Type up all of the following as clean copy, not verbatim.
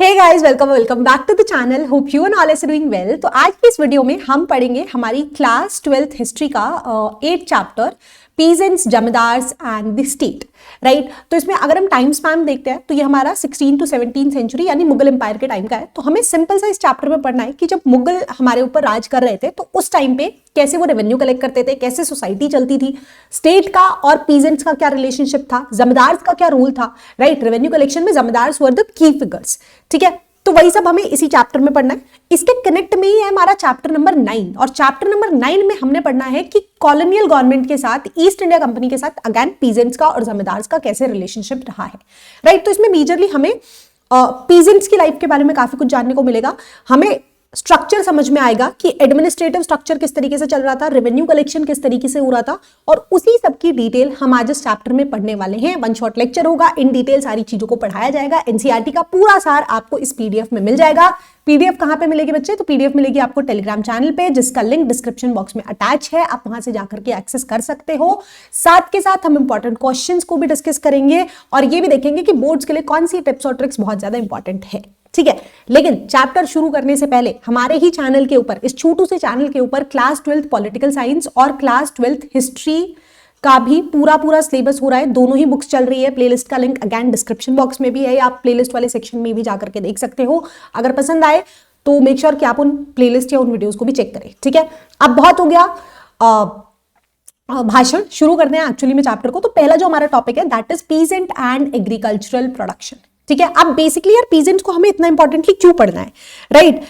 Hey guys, welcome back to the channel. Hope you and all is doing well. तो आज की इस video में हम पढ़ेंगे हमारी क्लास 12th हिस्ट्री का 8th chapter peasants, zamindars and the state. Right, तो इसमें अगर हम टाइम स्पैन देखते हैं तो ये हमारा 16 to 17 सेंचुरी यानी मुगल एम्पायर के टाइम का है। तो हमें सिंपल सा इस चैप्टर में पढ़ना है कि जब मुगल हमारे ऊपर राज कर रहे थे तो उस टाइम पे कैसे वो रेवेन्यू कलेक्ट करते थे, कैसे सोसाइटी चलती थी, स्टेट का और पीजेंट्स का क्या रिलेशनशिप था, जमींदार्स का क्या रोल था। राइट, रेवेन्यू कलेक्शन में zamindars were the key figures. ठीक है, तो वही सब हमें इसी चैप्टर में पढ़ना है। इसके कनेक्ट में ही है हमारा चैप्टर नंबर 9, और चैप्टर नंबर 9 में हमने पढ़ना है कि कॉलोनियल गवर्नमेंट के साथ, ईस्ट इंडिया कंपनी के साथ अगेन पीजेंट्स का और जमींदार्स का कैसे रिलेशनशिप रहा है। राइट, तो इसमें मेजरली हमें पीजेंट्स की लाइफ के बारे में काफी कुछ जानने को मिलेगा। हमें स्ट्रक्चर समझ में आएगा कि एडमिनिस्ट्रेटिव स्ट्रक्चर किस तरीके से चल रहा था, रेवेन्यू कलेक्शन किस तरीके से हो रहा था, और उसी सब की डिटेल हम आज इस चैप्टर में पढ़ने वाले हैं। वन शॉट लेक्चर होगा, इन डिटेल सारी चीजों को पढ़ाया जाएगा। एनसीईआरटी का पूरा सार आपको इस पीडीएफ में मिल जाएगा। पीडीएफ कहां पे मिलेगी बच्चे? तो पीडीएफ मिलेगी आपको टेलीग्राम चैनल पे, जिसका लिंक डिस्क्रिप्शन बॉक्स में अटैच है। आप वहां से जाकर के एक्सेस कर सकते हो। साथ के साथ हम इंपॉर्टेंट क्वेश्चंस को भी डिस्कस करेंगे और ये भी देखेंगे कि बोर्ड्स के लिए कौन सी टिप्स और ट्रिक्स बहुत ज्यादा इंपॉर्टेंट है। ठीक है, लेकिन चैप्टर शुरू करने से पहले हमारे ही चैनल के ऊपर, इस छोटू से चैनल के ऊपर क्लास 12th पॉलिटिकल साइंस और क्लास 12th हिस्ट्री का भी पूरा सिलेबस हो रहा है। दोनों ही बुक्स चल रही है। प्लेलिस्ट का लिंक अगेन डिस्क्रिप्शन बॉक्स में भी है, आप प्लेलिस्ट वाले सेक्शन में भी जाकर के देख सकते हो। अगर पसंद आए तो मेक श्योर कि आप उन प्लेलिस्ट या उन वीडियोस को भी चेक करें। ठीक है, अब बहुत हो गया भाषण, शुरू करते हैं एक्चुअली में चैप्टर को। तो पहला जो हमारा टॉपिक है that is peasant and agricultural production. ठीक है, अब बेसिकली यार पीजेंट्स को हमें इतना इंपॉर्टेंटली क्यों पढ़ना है? राइट,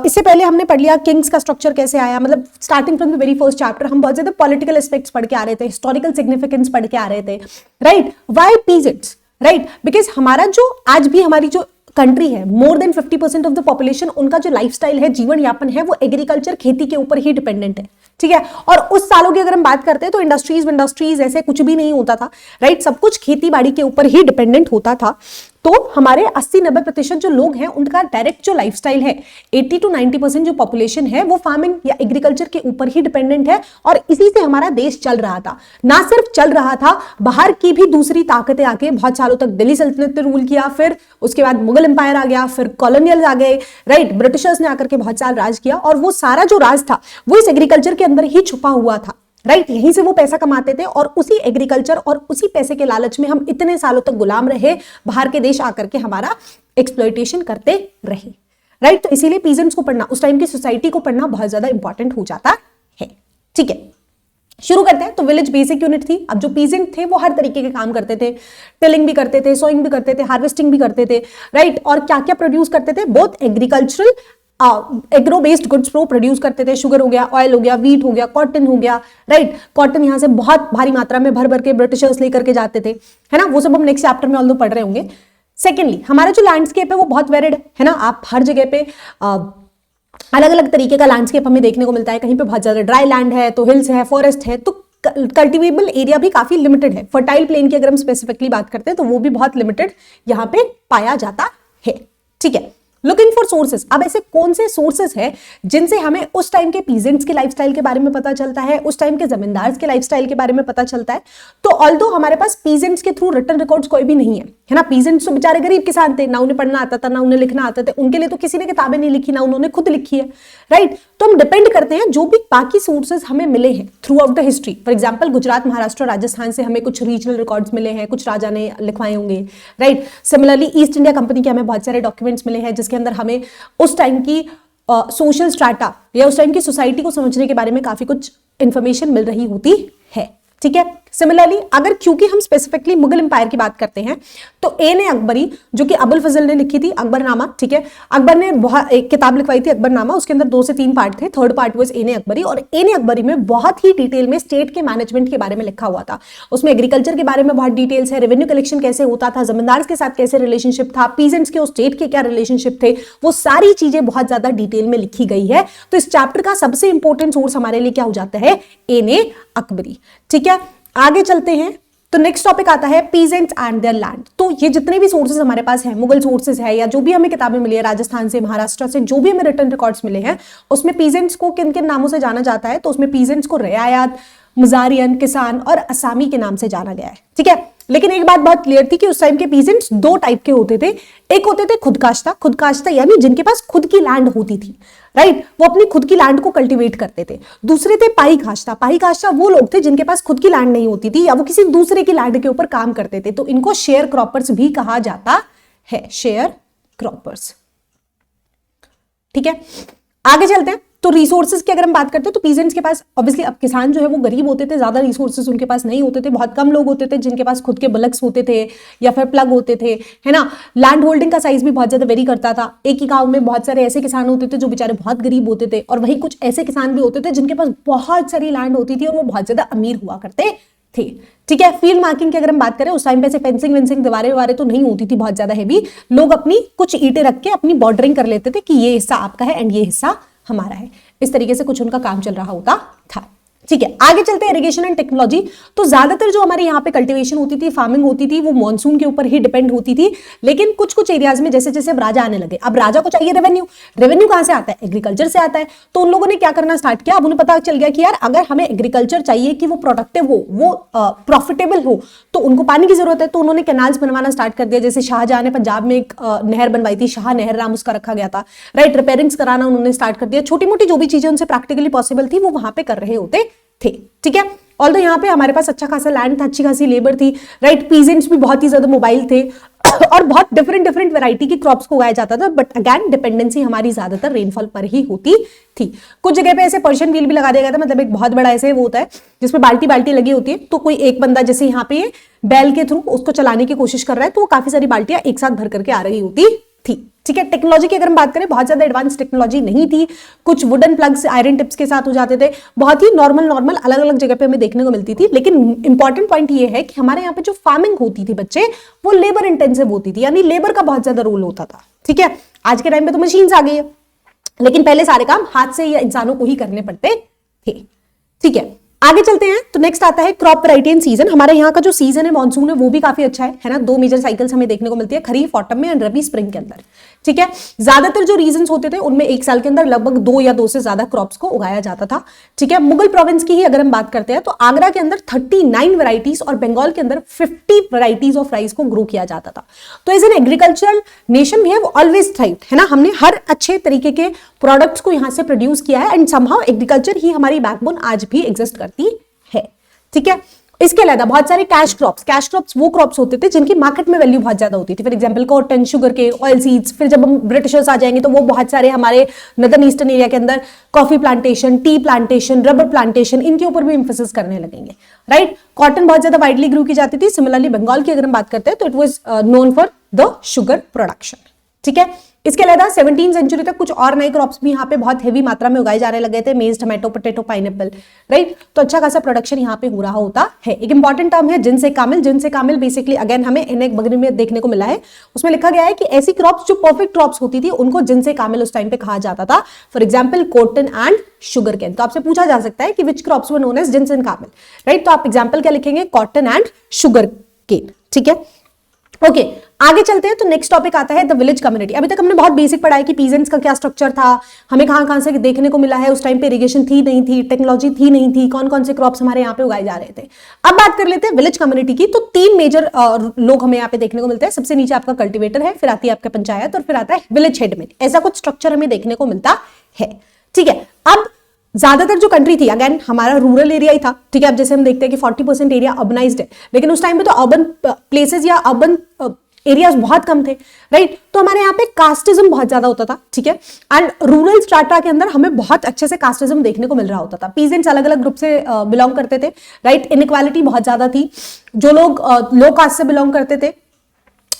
इससे पहले हमने पढ़ लिया किंग्स का स्ट्रक्चर कैसे आया, मतलब starting from the very first chapter हम बहुत ज्यादा पॉलिटिकल एस्पेक्ट्स पढ़ के आ रहे थे, हिस्टोरिकल सिग्निफिकेंस पढ़ के आ रहे थे। Right, why peasants? Right, because हमारा जो आज भी हमारी जो कंट्री है, more than 50% of the population, उनका जो लाइफस्टाइल है, जीवन यापन है, वो एग्रीकल्चर, खेती के ऊपर ही डिपेंडेंट है। ठीक है, और उस सालों की अगर हम बात करते हैं तो इंडस्ट्रीज ऐसे कुछ भी नहीं होता था। राइट, सब कुछ खेती बाड़ी के ऊपर ही डिपेंडेंट होता था। तो हमारे 80-90% जो लोग हैं उनका डायरेक्ट जो लाइफस्टाइल है, 80 to 90% जो पॉपुलेशन है वो फार्मिंग या एग्रीकल्चर के ऊपर ही डिपेंडेंट है। और इसी से हमारा देश चल रहा था। ना सिर्फ चल रहा था, बाहर की भी दूसरी ताकतें आके बहुत सालों तक दिल्ली सल्तनत ने रूल किया, फिर उसके बाद मुगल एम्पायर आ गया, फिर कॉलोनियल आ गए। राइट, ब्रिटिशर्स ने आकर के बहुत साल राज किया, और वो सारा जो राज था वो इस एग्रीकल्चर के अंदर ही छुपा हुआ था। राइट, यहीं से वो पैसा कमाते थे, और उसी एग्रीकल्चर और उसी पैसे के लालच में हम इतने सालों तक गुलाम रहे, बाहर के देश आकर के हमारा एक्सप्लॉयटेशन करते रहे। राइट, तो इसीलिए पीजेंट्स को पढ़ना, उस टाइम की सोसाइटी को पढ़ना बहुत ज्यादा इंपॉर्टेंट हो जाता है। ठीक है, शुरू करते हैं। तो विलेज बेसिक यूनिट थी। अब जो पीजेंट थे वो हर तरीके के काम करते थे, टिलिंग भी करते थे, सोइंग भी करते थे, हार्वेस्टिंग भी करते थे। राइट, और क्या क्या प्रोड्यूस करते थे? Both agricultural agro based goods produce करते थे। शुगर हो गया, ऑयल हो गया, वीट हो गया, कॉटन हो गया। राइट, कॉटन यहां से बहुत भारी मात्रा में भर भर के ब्रिटिशर्स लेकर के जाते थे, है ना। वो सब हम नेक्स्ट चैप्टर में ऑल्दो पढ़ रहे होंगे। सेकेंडली, हमारा जो लैंडस्केप है वो बहुत वेरिड है ना। आप हर जगह पे अलग अलग तरीके का लैंडस्केप हमें देखने को मिलता है। कहीं पे बहुत ज्यादा ड्राई लैंड है, तो हिल्स है, फॉरेस्ट है, तो कल्टिवेबल एरिया भी काफी लिमिटेड है। फर्टाइल प्लेन की अगर हम स्पेसिफिकली बात करते हैं तो वो भी बहुत लिमिटेड यहाँ पे पाया जाता है। ठीक है, लुकिंग फॉर सोर्सेस। अब ऐसे कौन से सोर्सेस है जिनसे हमें उस टाइम के पीजेंट्स के लाइफस्टाइल के बारे में पता चलता है, उस टाइम के जमींदार्स के लाइफस्टाइल के बारे में पता चलता है? तो ऑल्दो हमारे पास पीजेंट्स के थ्रू रिटन रिकॉर्ड्स कोई भी नहीं है ना। पीजेंट्स तो बेचारे गरीब किसान थे, ना उन्हें पढ़ना आता था, ना उन्हें लिखना आता था। उनके लिए तो किसी ने किताबें नहीं लिखी, ना उन्होंने खुद लिखी है। राइट, तो हम डिपेंड करते हैं जो भी बाकी सोर्सेस हमें मिले हैं through out the history. For example, Gujarat, Maharashtra, Rajasthan से हमें कुछ रीजनल रिकॉर्ड्स मिले हैं, कुछ राजा ने लिखवाए होंगे। Right, similarly east India company के हमें बहुत सारे डॉक्यूमेंट्स मिले हैं जिसके अंदर हमें उस टाइम की सोशल स्ट्रैटा या उस टाइम की सोसाइटी को समझने के बारे में काफी कुछ इंफॉर्मेशन मिल रही होती है। ठीक है, सिमिलरली अगर क्योंकि हम स्पेसिफिकली मुगल एम्पायर की बात करते हैं तो एन अकबरी, जो कि अबुल फजल ने लिखी थी, अकबरनामा। ठीक है, अकबर ने एक किताब लिखवाई थी अकबरनामा, उसके अंदर 2 से 3 पार्ट थे। Third part was an Akbari, और एन अकबरी में बहुत ही डिटेल में स्टेट के मैनेजमेंट के बारे में लिखा हुआ था। उसमें एग्रीकल्चर के बारे में बहुत डिटेल्स है, रेवेन्यू कलेक्शन कैसे होता था, जमींदार के साथ कैसे रिलेशनशिप था, पीजेंट्स के और स्टेट के क्या रिलेशनशिप थे, वो सारी चीजें बहुत ज्यादा डिटेल में लिखी गई है। तो इस चैप्टर का सबसे इंपॉर्टेंट सोर्स हमारे लिए क्या हो जाता है? एन अकबरी। ठीक है, आगे चलते हैं। तो नेक्स्ट टॉपिक आता है पीजेंट्स एंड देयर लैंड। तो ये जितने भी सोर्सेज हमारे पास हैं, मुगल सोर्सेज है या जो भी हमें किताबें मिली है राजस्थान से, महाराष्ट्र से, जो भी हमें रिटन रिकॉर्ड्स मिले हैं, उसमें पीजेंट्स को किन किन नामों से जाना जाता है? तो उसमें पीजेंट्स को रियायत, मुजारियन, किसान और असामी के नाम से जाना गया है। ठीक है, लेकिन एक बात बहुत क्लियर थी कि उस टाइम के पीजेंट्स दो टाइप के होते थे। एक होते थे खुदकाश्ता यानी जिनके पास खुद की लैंड होती थी, राइट, वो अपनी खुद की लैंड को कल्टीवेट करते थे। दूसरे थे पाईकाश्ता वो लोग थे जिनके पास खुद की लैंड नहीं होती थी या वो किसी दूसरे की लैंड के ऊपर काम करते थे, तो इनको शेयर क्रॉपर्स भी कहा जाता है, शेयर क्रॉपर्स। ठीक है, आगे चलते हैं। तो रिसोर्सेज की अगर हम बात करते हैं तो पीजेंट्स के पास ऑब्वियसली, अब किसान जो है वो गरीब होते थे, ज्यादा रिसोर्सेज उनके पास नहीं होते थे, बहुत कम लोग होते थे जिनके पास खुद के बलक्स होते थे या फिर प्लग होते थे, है ना। लैंड होल्डिंग का साइज भी बहुत ज्यादा वेरी करता था। एक ही गांव में बहुत सारे ऐसे किसान होते थे जो बेचारे बहुत गरीब होते थे, और वही कुछ ऐसे किसान भी होते थे जिनके पास बहुत सारी लैंड होती थी और वो बहुत ज्यादा अमीर हुआ करते थे। ठीक है, फील्ड मार्किंग की अगर हम बात करें उस टाइम पे ऐसे फेंसिंग वेंसिंग दीवारें तो नहीं होती थी बहुत ज्यादा हैवी, लोग अपनी कुछ ईंटें रख के अपनी बॉर्डरिंग कर लेते थे कि ये हिस्सा आपका है एंड ये हिस्सा हमारा है। इस तरीके से कुछ उनका काम चल रहा होता था। ठीक है, आगे चलते हैं इरिगेशन एंड टेक्नोलॉजी। तो ज्यादातर जो हमारे यहाँ पे कल्टीवेशन होती थी, फार्मिंग होती थी, वो मॉनसून के ऊपर ही डिपेंड होती थी। लेकिन कुछ कुछ एरियाज में जैसे जैसे अब राजा आने लगे, अब राजा को चाहिए रेवेन्यू कहां से आता है? एग्रीकल्चर से आता है। तो उन लोगों ने क्या करना स्टार्ट किया, अब उन्हें पता चल गया कि यार अगर हमें एग्रीकल्चर चाहिए कि वो प्रोडक्टिव हो, वो प्रॉफिटेबल हो, तो उनको पानी की जरूरत है। तो उन्होंने कैनाल्स बनवाना स्टार्ट कर दिया। जैसे शाहजहां ने पंजाब में एक नहर बनवाई थी, शाह नहर नाम उसका रखा गया था, राइट। रिपेयरिंग्स कराना उन्होंने स्टार्ट कर दिया। छोटी मोटी जो भी चीजें उनसे प्रैक्टिकली पॉसिबल थी वो वहां पे कर रहे होते थे। ठीक है, ऑल्दो यहाँ पे हमारे पास अच्छा खासा लैंड था, अच्छी खासी लेबर थी, राइट। पीजेंट्स भी बहुत ही ज्यादा मोबाइल थे और बहुत डिफरेंट वैरायटी की क्रॉप्स को उगाया जाता था। बट अगेन डिपेंडेंसी हमारी ज्यादातर रेनफॉल पर ही होती थी। कुछ जगह पे ऐसे पर्शियन व्हील भी लगा दिया गया था, मतलब एक बहुत बड़ा ऐसे वो होता है जिसमें बाल्टी लगी होती है। तो कोई एक बंदा जैसे यहाँ पे बैल के थ्रू उसको चलाने की कोशिश कर रहा है, तो वो काफी सारी बाल्टियां एक साथ भर करके आ रही होती थी। ठीक है, टेक्नोलॉजी की अगर हम बात करें, बहुत ज्यादा एडवांस टेक्नोलॉजी नहीं थी। कुछ वुडन प्लग्स आयरन टिप्स के साथ हो जाते थे, बहुत ही नॉर्मल अलग अलग जगह पे हमें देखने को मिलती थी। लेकिन इंपॉर्टेंट पॉइंट ये है कि हमारे यहाँ पे जो फार्मिंग होती थी बच्चे, वो लेबर इंटेंसिव होती थी, यानी लेबर का बहुत ज्यादा रोल होता था। ठीक है, आज के टाइम पे तो मशीन्स आ गई है, लेकिन पहले सारे काम हाथ से या इंसानों को ही करने पड़ते थे। ठीक है, आगे चलते हैं। तो नेक्स्ट आता है क्रॉप वैरायटी एंड सीजन। हमारे यहाँ का जो सीजन है मॉनसून है वो भी काफी अच्छा है ना। दो मेजर साइकिल्स हमें देखने को मिलती है, खरीफ ऑटम में एंड रबी स्प्रिंग के अंदर। ठीक है, ज्यादातर जो रीजन्स होते थे उनमें एक साल के अंदर लगभग 2 या 2 से ज्यादा क्रॉप्स को उगाया जाता था। ठीक है, मुगल प्रोविंस की ही अगर हम बात करते हैं तो आगरा के अंदर 39 वैरायटीज और बंगाल के अंदर 50 वैरायटीज ऑफ राइस को ग्रो किया जाता था। तो as an agricultural nation we have always thrived, है ना। हमने हर अच्छे तरीके के प्रोडक्ट्स को यहां से प्रोड्यूस किया है एंड समहाउ एग्रीकल्चर ही हमारी बैकबोन आज भी एग्जिस्ट करती है। ठीक है, इसके अलावा बहुत सारे कैश क्रॉप्स वो क्रॉप्स होते थे जिनकी मार्केट में वैल्यू बहुत ज्यादा होती थी। फॉर एग्जांपल कॉटन, शुगर के, ऑयल सीड्स। फिर जब हम ब्रिटिशर्स आ जाएंगे तो वो बहुत सारे हमारे नदर्न ईस्टर्न एरिया के अंदर coffee plantation, tea plantation, rubber plantation, इनके ऊपर भी इंफोसिस करने लगेंगे, राइट। कॉटन बहुत ज्यादा वाइडली ग्रो की जाती थी। सिमिलरली बंगाल की अगर हम बात करते हैं तो it was known for the sugar production. ठीक है, इसके अलावा 17वीं सेंचुरी तक कुछ और नए क्रॉप्स भी यहाँ पे बहुत हेवी मात्रा में उगाए जाने लगे थे, मेज, टमाटो, पोटैटो, पाइनएप्पल, राइट। तो अच्छा खासा प्रोडक्शन यहाँ पे हो रहा होता है। एक इंपॉर्टेंट टर्म है जिनसे कामिल बेसिकली अगेन हमें इन्हें बगल में देखने को मिला है। उसमें लिखा गया है कि ऐसी क्रॉप्स जो परफेक्ट क्रॉप्स होती थी उनको जिनसे कामिल उस टाइम पे कहा जाता था। For example cotton and sugar cane. तो आपसे पूछा जा सकता है कि which crops were known as जिनसे कामिल, राइट। तो आप एग्जाम्पल क्या लिखेंगे? Cotton and sugar cane. ठीक है, ओके, आगे चलते हैं। तो नेक्स्ट टॉपिक आता है द विलेज कम्युनिटी। अभी तक हमने बहुत बेसिक पढ़ा है कि पीजेंट्स का क्या स्ट्रक्चर था, हमें कहां से देखने को मिला है। उस टाइम पे इरिगेशन थी नहीं थी, टेक्नोलॉजी थी नहीं थी, कौन कौन से क्रॉप्स हमारे यहाँ पे उगाए जा रहे थे। अब बात कर लेते हैं विलेज कम्युनिटी की। तो 3 मेजर लोग हमें यहाँ पे देखने को मिलते हैं। सबसे नीचे आपका कल्टिवेटर है, फिर आती है आपका पंचायत और फिर आता है विलेज हेडमैन। ऐसा कुछ स्ट्रक्चर हमें देखने को मिलता है। ठीक है, अब ज्यादातर जो कंट्री थी अगेन हमारा रूरल एरिया ही था। ठीक है, अब जैसे हम देखते हैं कि 40% एरिया अर्बनाइज्ड है, लेकिन उस टाइम पे तो अर्बन प्लेसेस या अर्बन एरियाज बहुत कम थे, राइट। तो हमारे यहाँ पे कास्टिज्म बहुत ज्यादा होता था। ठीक है, एंड रूरल स्ट्राटा के अंदर हमें बहुत अच्छे से कास्टिज्म देखने को मिल रहा होता था। पीजेंट्स अलग अलग ग्रुप से बिलोंग करते थे, राइट। इनइक्वालिटी बहुत ज्यादा थी। जो लोग लो कास्ट से बिलोंग करते थे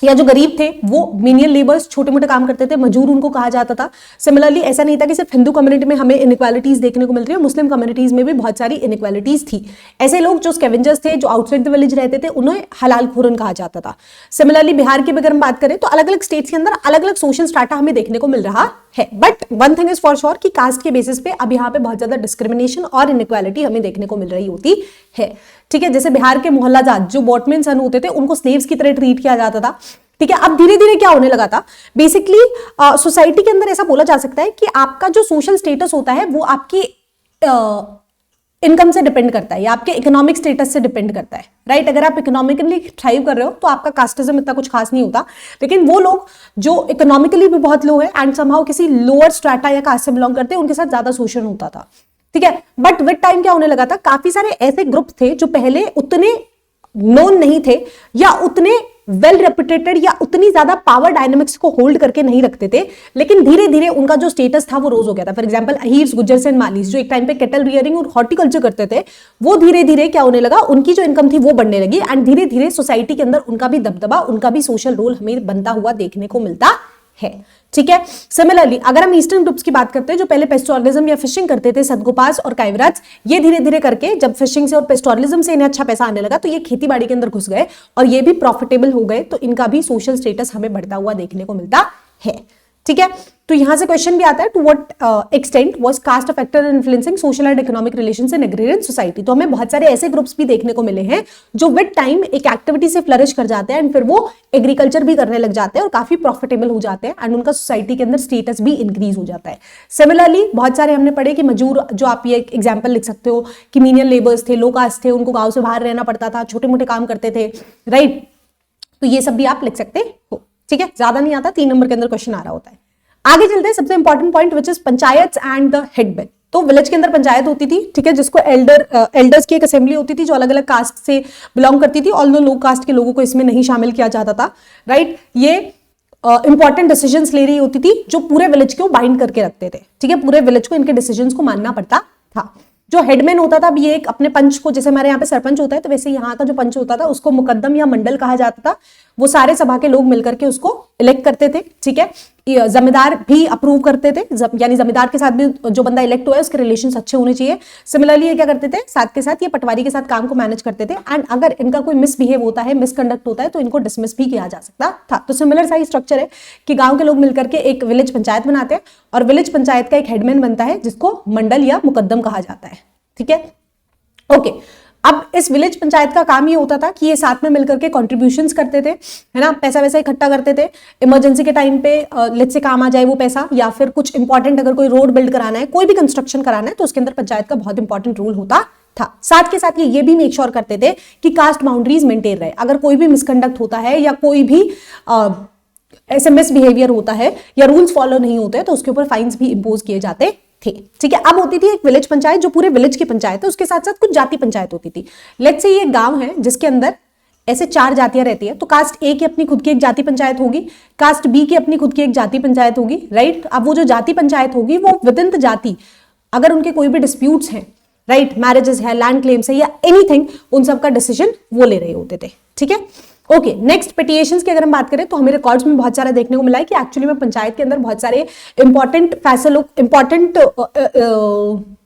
या जो गरीब थे वो मेनियल लेबर्स, छोटे मोटे काम करते थे, मजूर उनको कहा जाता था। सिमिलरली ऐसा नहीं था कि सिर्फ हिंदू कम्युनिटी में हमें इनइक्वालिटीज देखने को मिल रही है, मुस्लिम कम्युनिटीज में भी बहुत सारी इनइक्वालिटीज थी। ऐसे लोग जो स्कैवेंजर्स थे, जो आउटसाइड द विलेज रहते थे, उन्हें हलाल खुरन कहा जाता था। सिमिलरली बिहार की अगर हम बात करें तो अलग अलग स्टेट्स के अंदर अलग अलग सोशल स्ट्राटा हमें देखने को मिल रहा है। But one thing is for sure कि कास्ट के बेसिस पे अब यहाँ पे बहुत ज्यादा डिस्क्रिमिनेशन और इनइक्वालिटी हमें देखने को मिल रही होती है। ठीक है, जैसे बिहार के मोहल्लाजात जो बोटमैन सन होते थे उनको स्लेव्स की तरह ट्रीट किया जाता था। ठीक है, अब धीरे धीरे क्या होने लगा था, बेसिकली सोसाइटी के अंदर ऐसा बोला जा सकता है कि आपका जो सोशल स्टेटस होता है वो आपकी इनकम से डिपेंड करता है या आपके इकोनॉमिक स्टेटस से डिपेंड करता है, राइट। अगर आप इकोनॉमिकली थ्राइव कर रहे हो तो आपका कास्टिज्म इतना कुछ खास नहीं होता, लेकिन वो लोग जो इकोनॉमिकली भी बहुत लो है एंड समहाउ किसी लोअर स्ट्रैटा या कास्ट से बिलोंग करते हैं, उनके साथ ज्यादा शोषण होता था, ठीक है। बट विद टाइम क्या होने लगा था, काफी सारे ऐसे ग्रुप थे जो पहले उतने नोन नहीं थे या उतने वेल रेपुटेटेड या उतनी ज्यादा पावर डायनेमिक्स को होल्ड करके नहीं रखते थे, लेकिन धीरे धीरे उनका जो स्टेटस था वो रोज हो गया था। फॉर एग्जांपल अहीर्स, गुज्जर्स एंड मालीस जो एक टाइम पे कैटल रियरिंग और हॉर्टिकल्चर करते थे, वो धीरे धीरे क्या होने लगा, उनकी जो इनकम थी वो बढ़ने लगी एंड धीरे धीरे सोसाइटी के अंदर उनका भी दबदबा, उनका भी सोशल रोल हमें बनता हुआ देखने को मिलता है, ठीक है। सिमिलरली अगर हम ईस्टर्न ग्रुप्स की बात करते हैं जो पहले पेस्टोरलिज्म या फिशिंग करते थे, सदगोपास और काइवराज, ये धीरे धीरे करके जब फिशिंग से और पेस्टोरलिज्म से इन्हें अच्छा पैसा आने लगा तो ये खेती बाड़ी के अंदर घुस गए और ये भी प्रॉफिटेबल हो गए, तो इनका भी सोशल स्टेटस हमें बढ़ता हुआ देखने को मिलता है, ठीक है। तो यहां से क्वेश्चन भी आता है, to what extent was caste a factor in influencing social and economic relations in agrarian society. तो हमें बहुत सारे ऐसे ग्रुप्स भी देखने को मिले हैं जो विद टाइम एक एक्टिविटी से फ्लरिश कर जाते हैं एंड फिर वो एग्रीकल्चर भी करने लग जाते हैं और काफी प्रॉफिटेबल हो जाते हैं एंड उनका सोसाइटी के अंदर स्टेटस भी इंक्रीज हो जाता है। सिमिलरली बहुत सारे हमने पढ़े कि मजूर, जो आप ये एग्जाम्पल लिख सकते हो कि मीनियल लेबर्स थे, लो कास्ट थे, उनको गाँव से बाहर रहना पड़ता था, छोटे मोटे काम करते थे, राइट। तो ये सब भी आप लिख सकते हो, ठीक है। ज्यादा नहीं आता, 3 नंबर के अंदर क्वेश्चन आ रहा होता है। आगे चलते हैं, सबसे important point which is panchayat and the headman. तो विलेज के अंदर पंचायत होती थी, ठीक है, जिसको एल्डर्स की एक असेंबली होती थी जो अलग अलग कास्ट से बिलोंग करती थी, ऑल्दो लो कास्ट के लोगों को इसमें नहीं शामिल किया जाता था, राइट। ये इंपॉर्टेंट डिसीजंस ले रही होती थी जो पूरे विलेज को बाइंड करके रखते थे, ठीक है। पूरे विलेज को इनके डिसीजंस को मानना पड़ता था। जो हेडमैन होता था, ये एक अपने पंच को, जैसे हमारे यहाँ पे सरपंच होता है तो वैसे यहाँ का जो पंच होता था उसको मुकद्दम या मंडल कहा जाता था। वो सारे सभा के लोग मिलकर के उसको इलेक्ट करते थे, ठीक है। जमींदार भी अप्रूव करते थे, यानी जमींदार के साथ भी जो बंदा इलेक्ट हुआ है उसके रिलेशंस अच्छे होने चाहिए। सिमिलरली ये क्या करते थे, साथ के साथ ये पटवारी के साथ काम को मैनेज करते थे एंड अगर इनका कोई मिसबिहेव होता है, मिसकंडक्ट होता है तो इनको डिसमिस भी किया जा सकता था। तो सिमिलर सा ही स्ट्रक्चर है कि गांव के लोग मिलकर के एक विलेज पंचायत बनाते हैं और विलेज पंचायत का एक हेडमैन बनता है जिसको मंडल या मुकद्दम कहा जाता है, ठीक है, ओके। अब इस विलेज पंचायत का काम ये होता था कि ये साथ में मिलकर के कॉन्ट्रीब्यूशंस करते थे, है ना, पैसा वैसा इकट्ठा करते थे, इमरजेंसी के टाइम पे लेट्स से काम आ जाए वो पैसा, या फिर कुछ इंपॉर्टेंट अगर कोई रोड बिल्ड कराना है, कोई भी कंस्ट्रक्शन कराना है तो उसके अंदर पंचायत का बहुत इंपॉर्टेंट रोल होता था। साथ के साथ ये भी मेक श्योर करते थे कि कास्ट बाउंड्रीज मेंटेन रहे। अगर कोई भी मिसकंडक्ट होता है या कोई भी ऐसे मिसबिहेवियर होता है या रूल्स फॉलो नहीं होते हैं तो उसके ऊपर फाइन्स भी इंपोज किए जाते थे, ठीक है। अब होती थी एक विलेज पंचायत जो पूरे विलेज की पंचायत है, उसके साथ साथ कुछ जाति पंचायत होती थी। लेट्स से ये गांव है जिसके अंदर ऐसे 4 जातियां रहती है, तो कास्ट ए की अपनी खुद की एक जाति पंचायत होगी, कास्ट बी की अपनी खुद की एक जाति पंचायत होगी, राइट। अब वो जो जाति पंचायत होगी वो विद इन द जाति अगर उनके कोई भी डिस्प्यूट्स हैं, राइट, मैरिजेस है, लैंड क्लेम्स है या एनीथिंग, उन सब का डिसीजन वो ले रहे होते थे, ठीक है, ओके। नेक्स्ट पिटिशंस की अगर हम बात करें तो हमें रिकॉर्ड्स में बहुत सारा देखने को मिला है कि एक्चुअली में पंचायत के अंदर बहुत सारे इंपॉर्टेंट फैसलों, इंपॉर्टेंट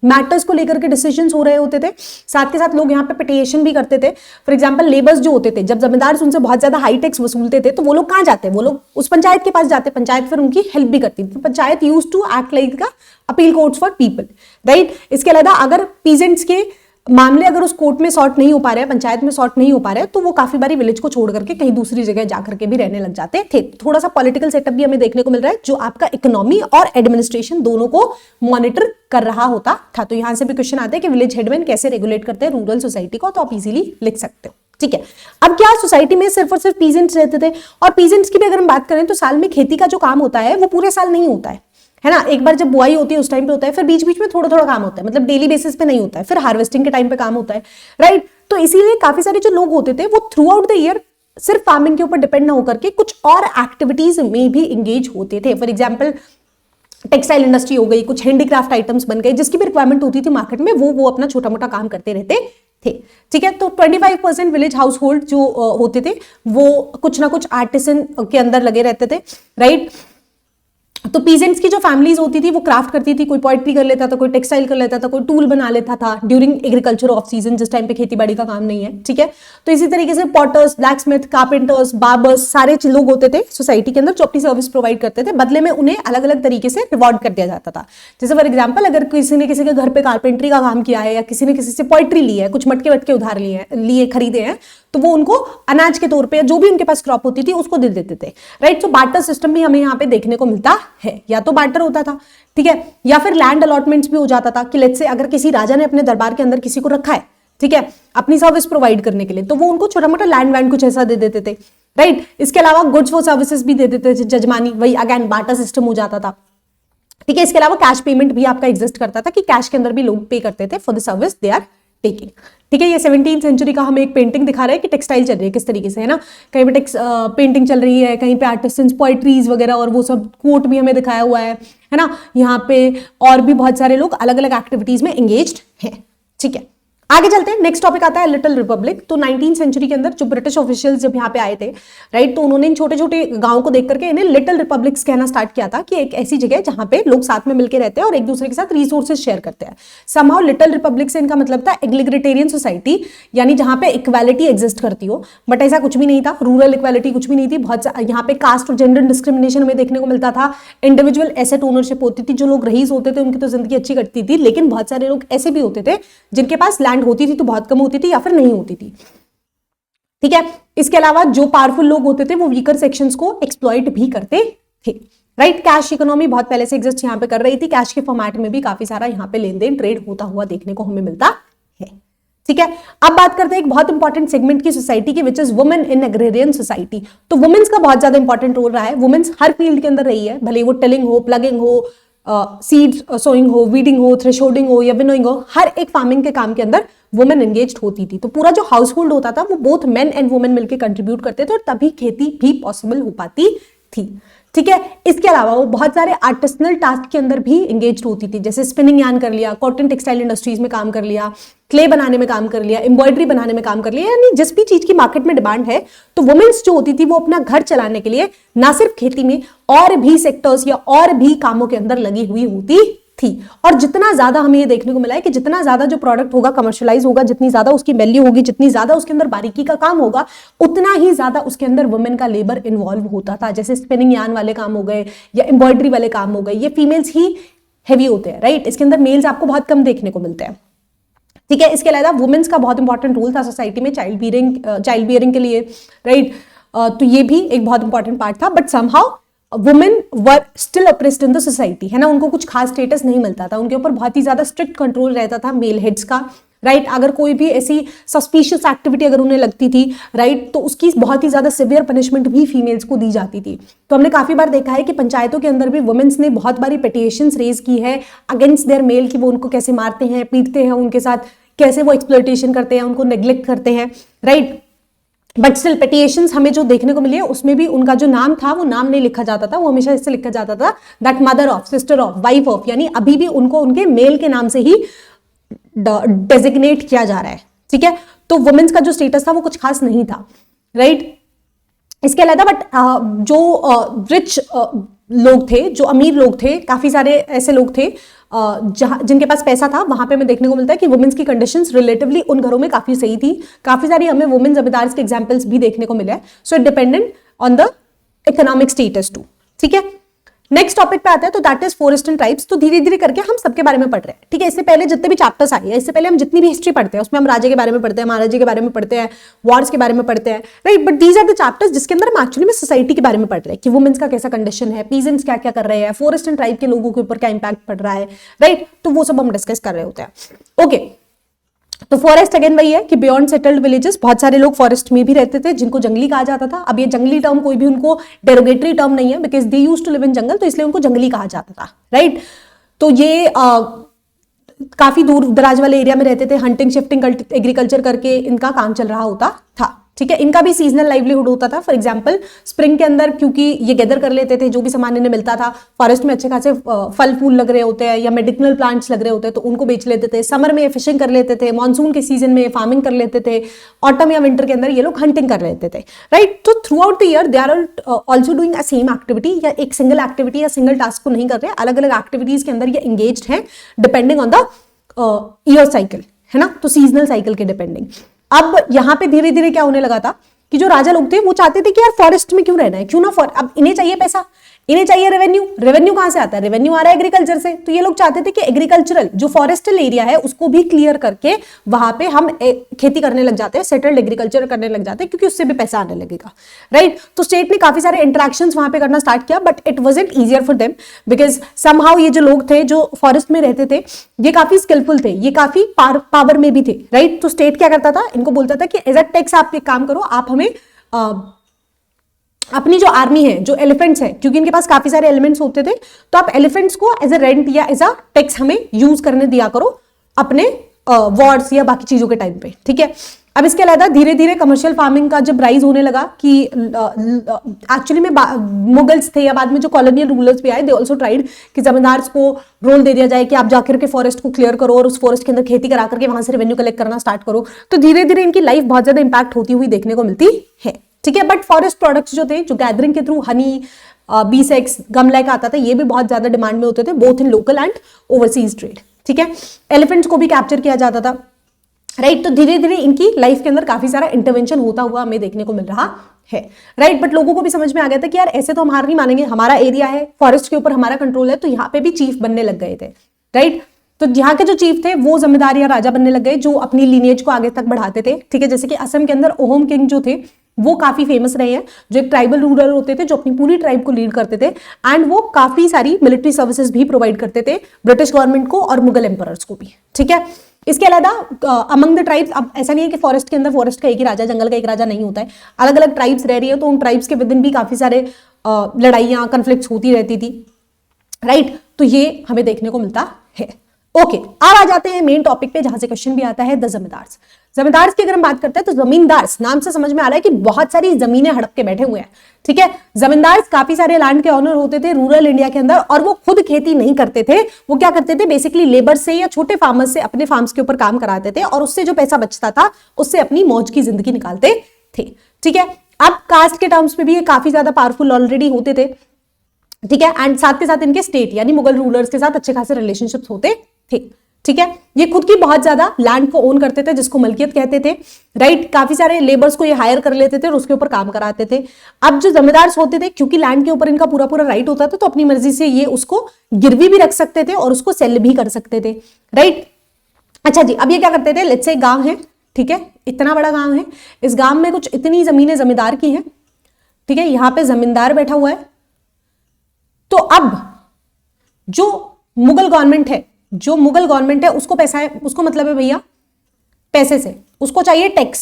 मैटर्स को लेकर के डिसीजंस हो रहे होते थे। साथ के साथ लोग यहाँ पे पिटिशन भी करते थे। फॉर एग्जांपल लेबर्स जो होते थे, जब जमींदार उनसे बहुत ज्यादा हाई टैक्स वसूलते थे तो वो लोग कहाँ जाते, वो लोग उस पंचायत के पास जाते, पंचायत फिर उनकी हेल्प भी करती थी। Panchayat used to act like the appeal courts for people, right. इसके अलावा अगर पीजेंट्स के मामले अगर उस कोर्ट में सॉर्ट नहीं हो पा रहे हैं, पंचायत में सॉर्ट नहीं हो पा रहे हैं, तो वो काफी बारी विलेज को छोड़ करके कहीं दूसरी जगह जाकर के भी रहने लग जाते थे। थोड़ा सा पॉलिटिकल सेटअप भी हमें देखने को मिल रहा है जो आपका इकोनॉमी और एडमिनिस्ट्रेशन दोनों को मॉनिटर कर रहा होता था। तो यहां से भी क्वेश्चन आते हैं कि विलेज हेडमैन कैसे रेगुलेट करते हैं रूरल सोसाइटी को, तो आप इजीली लिख सकते हो, ठीक है। अब क्या सोसाइटी में सिर्फ और सिर्फ पीजेंट्स रहते थे, और पीजेंट्स की भी अगर हम बात करें तो साल में खेती का जो काम होता है वो पूरे साल नहीं होता है ना। एक बार जब बुआई होती है उस टाइम पे होता है, फिर बीच बीच में थोड़ा थोड़ा काम होता है, मतलब डेली बेसिस पे नहीं होता है, फिर हार्वेस्टिंग के टाइम पे काम होता है, राइट। तो इसीलिए काफी सारे जो लोग होते थे वो थ्रू आउट द ईयर सिर्फ फार्मिंग के ऊपर डिपेंड ना होकर के कुछ और एक्टिविटीज में भी इंगेज होते थे। फॉर एग्जाम्पल टेक्सटाइल इंडस्ट्री हो गई, कुछ हैंडीक्राफ्ट आइटम्स बन गए, जिसकी भी रिक्वायरमेंट होती थी मार्केट में, वो अपना छोटा मोटा काम करते रहते थे, ठीक है। तो 25% विलेज हाउस होल्ड जो होते थे वो कुछ ना कुछ आर्टिसन के अंदर लगे रहते थे, राइट। तो पीजेंट्स की जो फैमिलीज होती थी वो क्राफ्ट करती थी, कोई पोएट्री कर लेता था, कोई टेक्सटाइल कर लेता था, कोई टूल बना लेता था ड्यूरिंग एग्रीकल्चर ऑफ सीजन, जिस टाइम पे खेती बाड़ी का काम नहीं है, ठीक है। तो इसी तरीके से पॉटर्स, ब्लैकस्मिथ, कारपेंटर्स, बार्बर्स सारे लोग होते थे सोसाइटी के अंदर जो अपनी सर्विस प्रोवाइड करते थे, बदले में उन्हें अलग अलग तरीके से रिवॉर्ड कर दिया जाता था। जैसे फॉर एग्जाम्पल अगर किसी ने किसी के घर पे कारपेंट्री का काम किया है या किसी ने किसी से पोएट्री ली है, कुछ मटके वटके उधार लिए खरीदे हैं, तो वो उनको अनाज के तौर पे जो भी उनके पास क्रॉप होती थी उसको दे देते थे, राइट। सो बार्टर सिस्टम भी हमें यहाँ पे देखने को मिलता है, या तो बार्टर होता था, ठीक है, या फिर लैंड अलॉटमेंट्स भी हो जाता था कि लेट्स से अगर किसी राजा ने अपने दरबार के अंदर किसी को रखा है, ठीक है, अपनी सर्विस प्रोवाइड करने के लिए, तो वो उनको छोटा मोटा लैंड वैंड कुछ ऐसा दे देते थे, राइट। इसके अलावा गुड्स फॉर सर्विसेज भी दे देते थे, जजमानी, वही अगेन बार्टर सिस्टम हो जाता था, ठीक है। इसके अलावा कैश पेमेंट भी आपका एग्जिस्ट करता था कि कैश के अंदर भी लोग पे करते थे for the service they are taking, ठीक है। ये 17th सेंचुरी का हमें एक पेंटिंग दिखा रहा है कि टेक्सटाइल चल रही है किस तरीके से, है ना, कहीं पे पेंटिंग चल रही है, कहीं पे आर्टिस्टन्स पोएट्रीज वगैरह और वो सब कोट भी हमें दिखाया हुआ है ना, यहाँ पे और भी बहुत सारे लोग अलग अलग एक्टिविटीज में एंगेज्ड हैं, ठीक है। आगे चलते हैं, नेक्स्ट टॉपिक आता है लिटिल रिपब्लिक। तो 19th सेंचुरी के अंदर जो ब्रिटिश ऑफिशियल्स जब यहाँ पे आए थे, राइट, तो उन्होंने इन छोटे छोटे गांवों को देख करके इन्हें लिटिल रिपब्लिक्स कहना स्टार्ट किया था कि एक ऐसी जगह जहां पे लोग साथ में मिलकर रहते हैं और एक दूसरे के साथ रिसोर्सेज शेयर करते हैं। समहाउ लिटिल रिपब्लिक से इनका मतलब था एग्लिगरिटेरियन सोसाइटी, यानी जहां पे इक्वालिटी एग्जिस्ट करती हो, बट ऐसा कुछ भी नहीं था, रूरल इक्वालिटी कुछ भी नहीं थी। बहुत यहाँ पे कास्ट और जेंडर डिस्क्रिमिनेशन हमें देखने को मिलता था, इंडिविजुअल एसेट ओनरशिप होती थी, जो लोग रईस होते थे उनकी तो जिंदगी अच्छी कटती थी, लेकिन बहुत सारे लोग ऐसे भी होते थे जिनके पास लैंड होती थी तो बहुत होती थी या फिर नहीं होती थी, ठीक है। इसके अलावा जो पावरफुल लोग होते थे वो वीकर सेक्शंस को एक्सप्लॉइट भी करते थे, राइट। कैश इकोनॉमी बहुत पहले से एग्जिस्ट यहाँ पे कर रही थी, कैश के फॉर्मेट में भी काफी सारा यहाँ पे लेन देन ट्रेड होता हुआ देखने को हमें मिलता है, ठीक है। अब बात करते हैं एक बहुत इंपॉर्टेंट सेगमेंट की सोसाइटी की, which is women in agrarian society. तो वुमेन्स का बहुत ज्यादा इंपॉर्टेंट रोल रहा है, वुमेन्स हर फील्ड के अंदर रही है, भले वो टिलिंग हो, प्लगिंग हो, सीड सोइंग हो, वीडिंग हो, थ्रेशोल्डिंग हो या विनोइंग हो, हर एक फार्मिंग के काम के अंदर वुमेन एंगेज्ड होती थी। तो पूरा जो हाउस होल्ड होता था वो बोथ मेन एंड वुमेन मिलकर कंट्रीब्यूट करते थे और तभी खेती भी पॉसिबल हो पाती थी, ठीक है। इसके अलावा वो बहुत सारे आर्टिसनल टास्क के अंदर भी एंगेज्ड होती थी, जैसे स्पिनिंग यार्न कर लिया, कॉटन टेक्सटाइल इंडस्ट्रीज में काम कर लिया, क्ले बनाने में काम कर लिया, एम्ब्रॉयडरी बनाने में काम कर लिया, यानी जिस भी चीज की मार्केट में डिमांड है, तो वुमेन्स जो होती थी वो अपना घर चलाने के लिए ना सिर्फ खेती में और भी सेक्टर्स या और भी कामों के अंदर लगी हुई होती थी। और जितना ज्यादा हमें ये देखने को मिला है कि जितना ज्यादा जो प्रोडक्ट होगा कमर्शियलाइज होगा, जितनी ज्यादा उसकी वैल्यू होगी, जितनी ज्यादा उसके अंदर बारीकी का काम होगा, उतना ही ज्यादा उसके अंदर वुमेन का लेबर इन्वॉल्व होता था। जैसे स्पिनिंग यार्न वाले काम हो गए या एम्ब्रॉयडरी वाले काम हो गए, ये फीमेल्स ही हैवी होते हैं, राइट। इसके अंदर मेल्स आपको बहुत कम देखने को मिलते हैं, ठीक है। इसके अलावा वुमेन्स का बहुत इंपॉर्टेंट रोल था सोसाइटी में चाइल्ड बियरिंग के लिए, राइट। तो ये भी एक बहुत इंपॉर्टेंट पार्ट था, but somehow women were still apprised in the society, है ना, उनको कुछ खास स्टेटस नहीं मिलता था, उनके ऊपर बहुत ही ज्यादा स्ट्रिक्ट कंट्रोल रहता था मेल हेड्स का, राइट। अगर कोई भी ऐसी सस्पिशियस एक्टिविटी अगर उन्हें लगती थी, राइट, तो उसकी बहुत ही ज्यादा सिवियर पनिशमेंट भी फीमेल्स को दी जाती थी। तो हमने काफी बार देखा है कि पंचायतों के अंदर भी वुमेन्स ने बहुत बारी पिटिशंस रेज की है अगेंस्ट देयर मेल, कि वो उनको कैसे मारते हैं, पीटते हैं, उनके साथ कैसे वो एक्सप्लॉयटेशन करते हैं, उनको नेग्लेक्ट करते हैं, राइट। बट स्टिल पिटिशंस हमें जो देखने को मिली है उसमें भी उनका जो नाम था वो नाम नहीं लिखा जाता था, वो हमेशा इससे लिखा जाता था that mother of, sister of, wife of, यानी अभी भी उनको उनके मेल के नाम से ही डेजिग्नेट किया जा रहा है, ठीक है। तो वुमेन्स का जो स्टेटस था वो कुछ खास नहीं था, राइट। इसके अलावा बट जो रिच लोग थे, जो अमीर लोग थे, काफी सारे ऐसे लोग थे जिनके पास पैसा था, वहां पे हमें देखने को मिलता है कि वुमेन्स की कंडीशंस रिलेटिवली उन घरों में काफी सही थी। काफी सारी हमें वुमेन जमींदार्स के एग्जांपल्स भी देखने को मिले हैं। So it dependent on the economic status too, ठीक है। नेक्स्ट टॉपिक पे आते हैं, तो that is forest and tribes. तो धीरे धीरे करके हम सबके बारे में पढ़ रहे हैं, ठीक है। इससे पहले जितने भी चैप्टर्स आए हैं, इससे पहले हम जितनी भी हिस्ट्री पढ़ते हैं उसमें हम राजे के बारे में पढ़ते हैं, महाराजे के बारे में पढ़ते हैं, वॉर्स के बारे में पढ़ते हैं, right. But these are the chapters जिसके अंदर हम एक्चुअली में सोसाइटी के बारे में पढ़ रहे हैं कि वुमेन्स का कैसा कंडीशन है, पीजेंट्स क्या क्या कर रहे हैं, फॉरेस्ट एंड ट्राइब के लोगों के ऊपर क्या इंपैक्ट पड़ रहा है, राइट। तो वो सब हम डिस्कस कर रहे होते हैं, ओके। तो फॉरेस्ट अगेन वही है कि बियॉन्ड सेटल्ड विलेजेस, बहुत सारे लोग फॉरेस्ट में भी रहते थे जिनको जंगली कहा जाता था। अब ये जंगली टर्म कोई भी उनको डेरोगेटरी टर्म नहीं है, because they used to live in jungle, तो इसलिए उनको जंगली कहा जाता था, राइट। तो ये काफी दूर दराज वाले एरिया में रहते थे, हंटिंग शिफ्टिंग एग्रीकल्चर करके इनका काम चल रहा होता था, ठीक है। इनका भी सीजनल लाइवलीहुड होता था। फॉर एग्जांपल स्प्रिंग के अंदर क्योंकि ये गैदर कर लेते थे जो भी सामान इन्हें मिलता था, फॉरेस्ट में अच्छे खासे फल फूल लग रहे होते हैं या मेडिसिनल प्लांट्स लग रहे होते हैं तो उनको बेच लेते थे। समर में फिशिंग कर लेते थे, मानसून के सीजन में फार्मिंग कर लेते थे, ऑटम या विंटर के अंदर ये लोग हंटिंग कर लेते थे, राइट। तो throughout the year they are also doing a same activity, या एक सिंगल एक्टिविटी या सिंगल टास्क को नहीं कर रहे, अलग अलग एक्टिविटीज के अंदर ये एंगेज्ड हैं depending on the year cycle, है ना, तो सीजनल साइकिल के डिपेंडिंग। अब यहाँ पे धीरे धीरे क्या होने लगा था कि जो राजा लोग थे वो चाहते थे कि यार फॉरेस्ट में क्यों रहना है, क्यों ना अब इन्हें चाहिए पैसा, इन्हें चाहिए रेवेन्यू। रेवेन्यू कहां से आता है? रेवेन्यू आ रहा है एग्रीकल्चर से। तो ये लोग चाहते थे कि एग्रीकल्चरल जो फॉरेस्टल एरिया है उसको भी क्लियर करके वहां पे हम खेती करने लग जाते हैं, सेटल्ड एग्रीकल्चर करने लग जाते हैं, क्योंकि उससे भी पैसा आने लगेगा, राइट। तो स्टेट ने काफी सारे इंटरेक्शंस वहां पे करना स्टार्ट किया, but it wasn't easier for them because somehow ये जो लोग थे जो फॉरेस्ट में रहते थे ये काफी स्किलफुल थे, ये काफी पावर में भी थे, राइट। तो स्टेट क्या करता था, इनको बोलता था कि एज अ टैक्स आप एक काम करो, आप हमें अपनी जो आर्मी है, जो एलिफेंट्स है, क्योंकि इनके पास काफी सारे एलिमेंट्स होते थे, तो आप एलिफेंट्स को एज अ रेंट या एज अ टैक्स हमें यूज करने दिया करो अपने वॉर्स या बाकी चीजों के टाइम पे, ठीक है। अब इसके अलावा धीरे धीरे कमर्शियल फार्मिंग का जब राइज होने लगा कि एक्चुअली में मुगल्स थे या बाद में जो कॉलोनियल रूलर्स भी आए, दे ऑल्सो ट्राइड कि जमींदार्स को रोल दे दिया जाए कि आप जाकर के फॉरेस्ट को क्लियर करो और उस फॉरेस्ट के अंदर खेती करा करके वहां से रेवेन्यू कलेक्ट करना स्टार्ट करो। तो धीरे धीरे इनकी लाइफ बहुत ज्यादा इंपैक्ट होती हुई देखने को मिलती है, ठीक है। बट फॉरेस्ट प्रोडक्ट्स जो थे, जो गैदरिंग के थ्रू हनी, बी सेक्स, गम लाइक आता था, ये भी बहुत ज्यादा डिमांड में होते थे, both in local and overseas trade, ठीक है। एलिफेंट्स को भी कैप्चर किया जाता था, राइट। तो धीरे धीरे इनकी लाइफ के अंदर काफी सारा इंटरवेंशन होता हुआ हमें देखने को मिल रहा है, राइट। बट लोगों को भी समझ में आ गया था कि यार ऐसे तो हम हार नहीं मानेंगे, हमारा एरिया है, फॉरेस्ट के ऊपर हमारा कंट्रोल है, तो यहाँ पे भी चीफ बनने लग गए थे, राइट। तो यहाँ के जो चीफ थे वो जमींदार या राजा बनने लग गए जो अपनी लीनिएज को आगे तक बढ़ाते थे, ठीक है। जैसे कि असम के अंदर ओहोम किंग जो थे वो काफी फेमस रहे हैं, जो एक ट्राइबल रूलर होते थे जो अपनी पूरी ट्राइब को लीड करते थे, एंड वो काफी सारी मिलिट्री सर्विसेज भी प्रोवाइड करते थे ब्रिटिश गवर्नमेंट को और मुगल एम्परर्स को भी, ठीक है। इसके अलावा अमंग द ट्राइब्स, अब ऐसा नहीं है कि फॉरेस्ट के अंदर फॉरेस्ट का एक ही राजा, जंगल का एक राजा नहीं होता है, अलग अलग ट्राइब्स रह रही है, तो उन ट्राइब्स के विद इन भी काफी सारे लड़ाइयां, कन्फ्लिक्ट्स होती रहती थी, राइट। तो ये हमें देखने को मिलता है। ओके, अब आ जाते हैं मेन टॉपिक पे जहां से क्वेश्चन भी आता है, द जमींदार्स। जमींदार्स की अगर हम बात करते हैं तो जमींदार्स नाम से समझ में आ रहा है कि बहुत सारी जमीनें हड़प के बैठे हुए हैं, ठीक है। जमींदार्स काफी सारे लैंड के ऑनर होते थे रूरल इंडिया के अंदर, और वो खुद खेती नहीं करते थे, वो क्या करते थे, बेसिकली लेबर से या छोटे फार्मर्स से अपने फार्म्स के ऊपर काम कराते थे, और उससे जो पैसा बचता था उससे अपनी मौज की जिंदगी निकालते थे, ठीक है। अब कास्ट के टर्म्स पे भी ये काफी ज्यादा पावरफुल ऑलरेडी होते थे, ठीक है। एंड साथ के साथ इनके स्टेट यानी मुगल रूलर्स के साथ अच्छे खासे रिलेशनशिप्स होते थे, ठीक है। ये खुद की बहुत ज्यादा लैंड को ओन करते थे, जिसको मलकियत कहते थे, राइट। काफी सारे लेबर्स को ये हायर कर लेते थे और उसके ऊपर काम कराते थे। अब जो जमींदार होते थे, क्योंकि लैंड के ऊपर इनका पूरा पूरा राइट होता था, तो अपनी मर्जी से ये उसको गिरवी भी रख सकते थे और उसको सेल भी कर सकते थे, राइट। अच्छा जी, अब ये क्या करते थे, लेट्स से गांव है, ठीक है, इतना बड़ा गांव है, इस गांव में कुछ इतनी जमीनें जमींदार की हैं, ठीक है, यहां पे जमींदार बैठा हुआ है। तो अब जो मुगल गवर्नमेंट है उसको पैसा है, उसको मतलब है भैया पैसे से, उसको चाहिए टैक्स।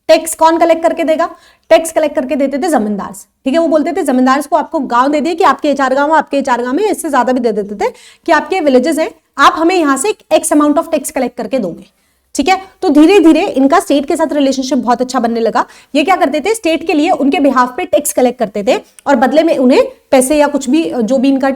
टैक्स कौन कलेक्ट करके देगा, टैक्स कलेक्ट करके देते थे जमींदार, ठीक है। वो बोलते थे जमींदार को आपको गांव दे दिए कि आपके 4 गांव, आपके 4 गांव में, इससे ज्यादा भी दे देते थे कि आपके विलेजेस हैं, आप हमें यहां से x amount of tax collect करके दोगे, ठीक है। तो धीरे धीरे इनका स्टेट के साथ रिलेशनशिप बहुत अच्छा बनने लगा। ये क्या करते थे, स्टेट के लिए उनके बिहाफ पे टैक्स कलेक्ट करते थे और बदले में उन्हें पैसे या कुछ भी जो भी इनका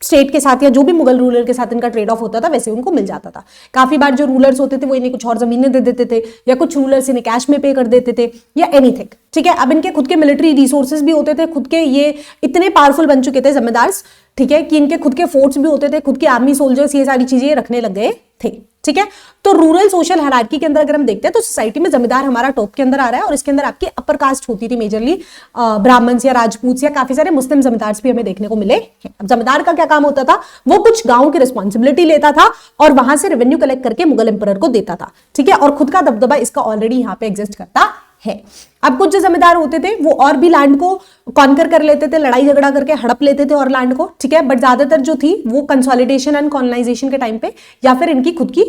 स्टेट के साथ या जो भी मुगल रूलर के साथ इनका ट्रेड ऑफ होता था वैसे उनको मिल जाता था। काफी बार जो रूलर्स होते थे वो इन्हें कुछ और जमीनें दे देते थे, या कुछ रूलर्स इन्हें कैश में पे कर देते थे, या एनीथिंग, ठीक है। अब इनके खुद के मिलिट्री रिसोर्सेज भी होते थे, खुद के ये इतने पावरफुल बन चुके थे जमींदार, ठीक है, कि इनके खुद के फोर्ट्स भी होते थे, खुद के आर्मी सोल्जर्स, ये सारी चीजें रखने लग गए थे, ठीक है। तो रूरल सोशल हायरार्की के अंदर अगर हम देखते हैं तो सोसाइटी में जमींदार हमारा टॉप के अंदर आ रहा है, और इसके अंदर आपकी अपर कास्ट होती थी मेजरली ब्राह्मण्स या राजपूत या काफी सारे मुस्लिम जमींदार भी हमें देखने को मिले। अब जमींदार का क्या काम होता था, वो कुछ गांव की रिस्पॉन्सिबिलिटी लेता था और वहां से रेवेन्यू कलेक्ट करके मुगल एम्परर को देता था, ठीक है, और खुद का दबदबा इसका ऑलरेडी यहाँ पे एग्जिस्ट करता है। अब कुछ जो जमींदार होते थे वो और भी लैंड को कॉन्कर कर लेते थे, लड़ाई झगड़ा करके हड़प लेते थे और लैंड को, ठीक है। बट ज्यादातर जो थी वो कंसोलिडेशन एंड कॉलोनाइजेशन के टाइम पे या फिर इनकी खुद की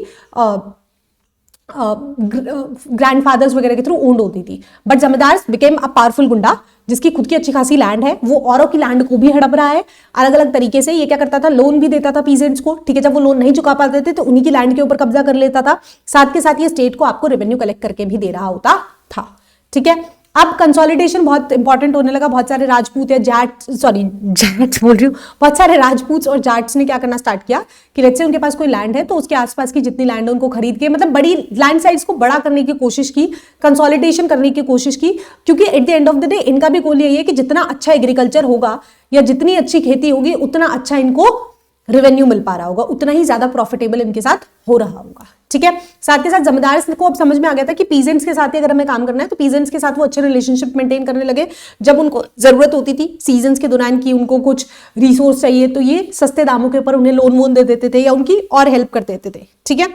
ग्रैंडफादर्स वगैरह के थ्रू ओन्ड होती थी। बट जमींदार बिकेम अ पावरफुल गुंडा जिसकी खुद की अच्छी खासी लैंड है, वो औरों की लैंड को भी हड़प रहा है अलग अलग तरीके से। ये क्या करता था, लोन भी देता था पीजेंट्स को, ठीक है। जब वो लोन नहीं चुका पाते थे तो उन्हीं की लैंड के ऊपर कब्जा कर लेता था, साथ के साथ ये स्टेट को आपको रेवेन्यू कलेक्ट करके भी दे रहा होता था, ठीक है। अब कंसोलिडेशन बहुत इंपॉर्टेंट होने लगा। बहुत सारे राजपूत या जाट्स बोल रही हूँ, बहुत सारे राजपूत और जाट्स ने क्या करना स्टार्ट किया कि लेट्स से उनके पास कोई लैंड है तो उसके आसपास की जितनी लैंड है उनको खरीद के, मतलब बड़ी लैंड साइज को बड़ा करने की कोशिश की, कंसोलिडेशन करने की कोशिश की, क्योंकि at the end of the day इनका भी गोल यही है कि जितना अच्छा एग्रीकल्चर होगा या जितनी अच्छी खेती होगी उतना अच्छा इनको रेवेन्यू मिल पा रहा होगा, उतना ही ज्यादा प्रॉफिटेबल इनके साथ हो रहा होगा, ठीक है। साथ के साथ जमींदार को अब समझ में आ गया था कि पीजेंट्स के साथ ही अगर हमें काम करना है तो पीजेंट्स के साथ वो अच्छे रिलेशनशिप मेंटेन करने लगे। जब उनको जरूरत होती थी सीजन्स के दौरान की उनको कुछ रिसोर्स चाहिए तो ये सस्ते दामों के ऊपर उन्हें लोन वोन दे देते थे या उनकी और हेल्प कर देते थे। ठीक है।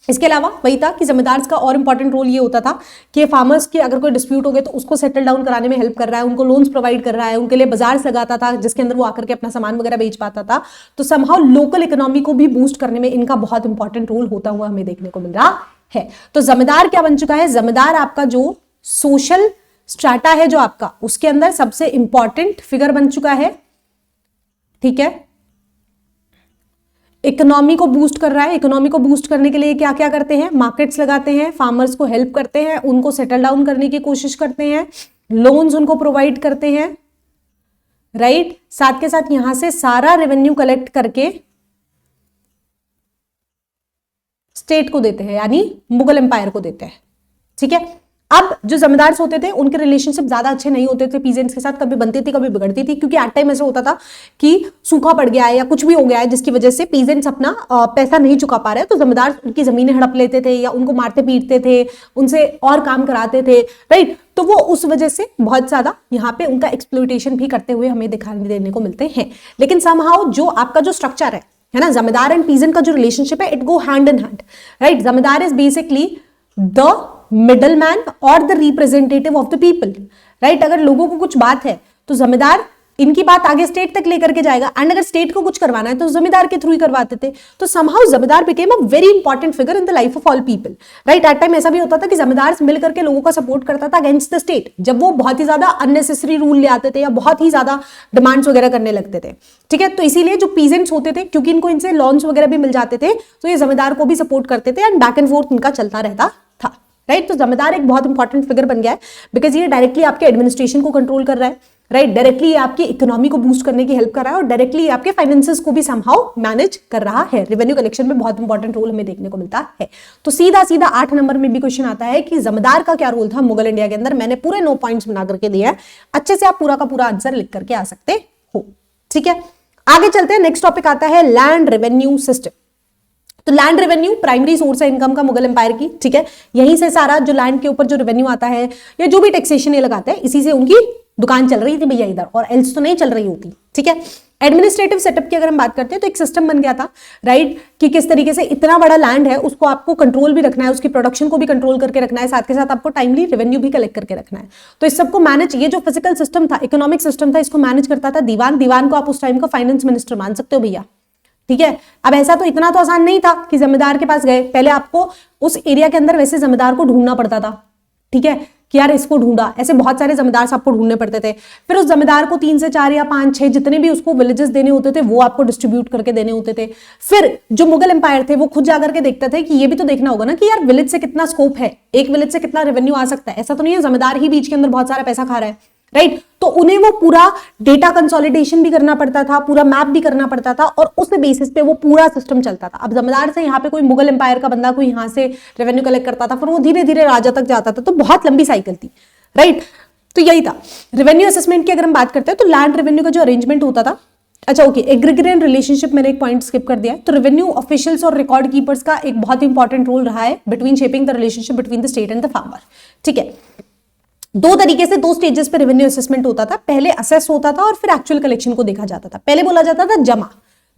इसके अलावा वही था कि जमींदार का और इंपॉर्टेंट रोल ये होता था कि फार्मर्स के अगर कोई डिस्प्यूट हो गए तो उसको सेटल डाउन कराने में हेल्प कर रहा है, उनको लोन्स प्रोवाइड कर रहा है, उनके लिए बाजार लगाता था जिसके अंदर वो आकर के अपना सामान वगैरह बेच पाता था। तो समहाउ लोकल इकोनॉमी को भी बूस्ट करने में इनका बहुत इंपॉर्टेंट रोल होता हुआ हमें देखने को मिल रहा है। तो जमींदार क्या बन चुका है, जमींदार आपका जो सोशल स्ट्राटा है जो आपका उसके अंदर सबसे इंपॉर्टेंट फिगर बन चुका है। ठीक है। इकोनॉमी को बूस्ट कर रहा है। इकोनॉमी को बूस्ट करने के लिए क्या क्या करते हैं, मार्केट्स लगाते हैं, फार्मर्स को हेल्प करते हैं, उनको सेटल डाउन करने की कोशिश करते हैं, लोन्स उनको प्रोवाइड करते हैं, राइट। साथ के साथ यहां से सारा रेवेन्यू कलेक्ट करके स्टेट को देते हैं, यानी मुगल एम्पायर को देते हैं। ठीक है। अब जो जमींदार होते थे उनके रिलेशनशिप ज्यादा अच्छे नहीं होते थे पीजेंट्स के साथ, कभी बनती थी कभी बिगड़ती थी, क्योंकि एट टाइम ऐसा होता था कि सूखा पड़ गया है या कुछ भी हो गया है जिसकी वजह से पीजेंट्स अपना पैसा नहीं चुका पा रहे, तो जमींदार उनकी जमीनें हड़प लेते थे या उनको मारते पीटते थे, उनसे और काम कराते थे, राइट। तो वो उस वजह से बहुत ज्यादा यहाँ पे उनका एक्सप्लॉइटेशन भी करते हुए हमें दिखाई देने को मिलते हैं। लेकिन समहाउ जो आपका जो स्ट्रक्चर है ना, जमींदार एंड पीजेंट का जो रिलेशनशिप है it go hand in hand, right. जमींदार इज बेसिकली द मिडलमैन और the representative of the people, right. अगर लोगों को कुछ बात है तो जमींदार इनकी बात आगे स्टेट तक लेकर के जाएगा, एंड अगर स्टेट को कुछ करवाना है तो जमींदार के थ्रू ही करवाते थे। तो somehow zamindar became a very important figure in the life of all people, right. At time ऐसा भी होता था कि जमींदार मिल करके लोगों का सपोर्ट करता था अगेंस्ट द स्टेट, जब वो बहुत ही ज्यादा अननेसेसरी रूल ले आते थे या बहुत ही ज्यादा डिमांड्स वगैरह करने लगते थे। ठीक है। तो इसीलिए जो पीजेंट्स होते थे, क्योंकि इनको इनसे लॉन्स वगैरह भी मिल जाते थे, तो ये जमींदार को भी सपोर्ट करते थे एंड बैक एंड फोर्थ इनका चलता रहता था, राइट। तो जमींदार एक बहुत इंपॉर्टेंट फिगर बन गया है, बिकॉज ये डायरेक्टली आपके एडमिनिस्ट्रेशन को कंट्रोल कर रहा है, राइट। डायरेक्टली ये आपकी इकोनॉमी को बूस्ट करने की हेल्प कर रहा है और डायरेक्टली आपके फाइनेंसेस को भी समहाउ मैनेज कर रहा है। रेवेन्यू कलेक्शन में बहुत इंपॉर्टेंट रोल हमें देखने को मिलता है। तो सीधा सीधा 8 नंबर में भी क्वेश्चन आता है कि जमींदार का क्या रोल था मुगल इंडिया के अंदर। मैंने पूरे 9 पॉइंट्स बना करके दिए हैं, अच्छे से आप पूरा का पूरा आंसर लिख करके आ सकते हो। ठीक है। आगे चलते हैं। नेक्स्ट टॉपिक आता है लैंड रेवेन्यू सिस्टम। तो लैंड रेवेन्यू प्राइमरी सोर्स है इनकम का मुगल एम्पायर की। ठीक है। यहीं से सारा जो लैंड के ऊपर जो रेवेन्यू आता है या जो भी टैक्सेशन ये लगाते हैं, इसी से उनकी दुकान चल रही थी भैया इधर, और एल्स तो नहीं चल रही होती। ठीक है। एडमिनिस्ट्रेटिव सेटअप की अगर हम बात करते हैं तो एक सिस्टम बन गया था, राइट, कि किस तरीके से इतना बड़ा लैंड है उसको आपको कंट्रोल भी रखना है, उसकी प्रोडक्शन को भी कंट्रोल करके रखना है, साथ के साथ आपको टाइमली रेवेन्यू भी कलेक्ट करके रखना है। तो इस सबको मैनेज, ये जो फिजिकल सिस्टम था, इकोनॉमिक सिस्टम था, इसको मैनेज करता था दीवान। दीवान को आप उस टाइम का फाइनेंस मिनिस्टर मान सकते हो भैया। ठीक है। अब ऐसा तो इतना तो आसान नहीं था कि जमींदार के पास गए, पहले आपको उस एरिया के अंदर वैसे जमींदार को ढूंढना पड़ता था। ठीक है, कि यार इसको ढूंढा, ऐसे बहुत सारे जमींदार आपको ढूंढने पड़ते थे। फिर उस जमींदार को 3 से 4 या 5 6 जितने भी उसको विलेजेस देने होते थे वो आपको डिस्ट्रीब्यूट करके देने होते थे। फिर जो मुगल एम्पायर थे वो खुद जाकर के देखते थे कि ये भी तो देखना होगा ना कि यार विलेज से कितना स्कोप है, एक विलेज से कितना रेवेन्यू आ सकता है। ऐसा तो नहीं है जमींदार ही बीच के अंदर बहुत सारा पैसा खा रहा है, राइट। तो उन्हें वो पूरा डेटा कंसोलिडेशन भी करना पड़ता था, पूरा मैप भी करना पड़ता था, और उस बेसिस पे वो पूरा सिस्टम चलता था। अब जमींदार से यहाँ पे कोई मुगल एम्पायर का बंदा कोई यहाँ से रेवेन्यू कलेक्ट करता था, फिर वो धीरे धीरे राजा तक जाता था, तो बहुत लंबी साइकिल थी, राइट। तो यही था रेवेन्यू असेसमेंट की। अगर हम बात करते हैं तो लैंड रेवेन्यू का जो अरेंजमेंट होता था, अच्छा ओके, एग्रीगेरियन रिलेशनशिप मैंने एक पॉइंट स्किप कर दिया है। तो रेवेन्यू ऑफिशियल्स और रिकॉर्ड कीपर्स का एक बहुत इंपॉर्टेंट रोल रहा है between shaping the relationship between the state and the farmer. ठीक है। 2 तरीके से 2 स्टेजेस पे रेवेन्यू असेसमेंट होता था। पहले असेस होता था और फिर एक्चुअल कलेक्शन को देखा जाता था। पहले बोला जाता था जमा।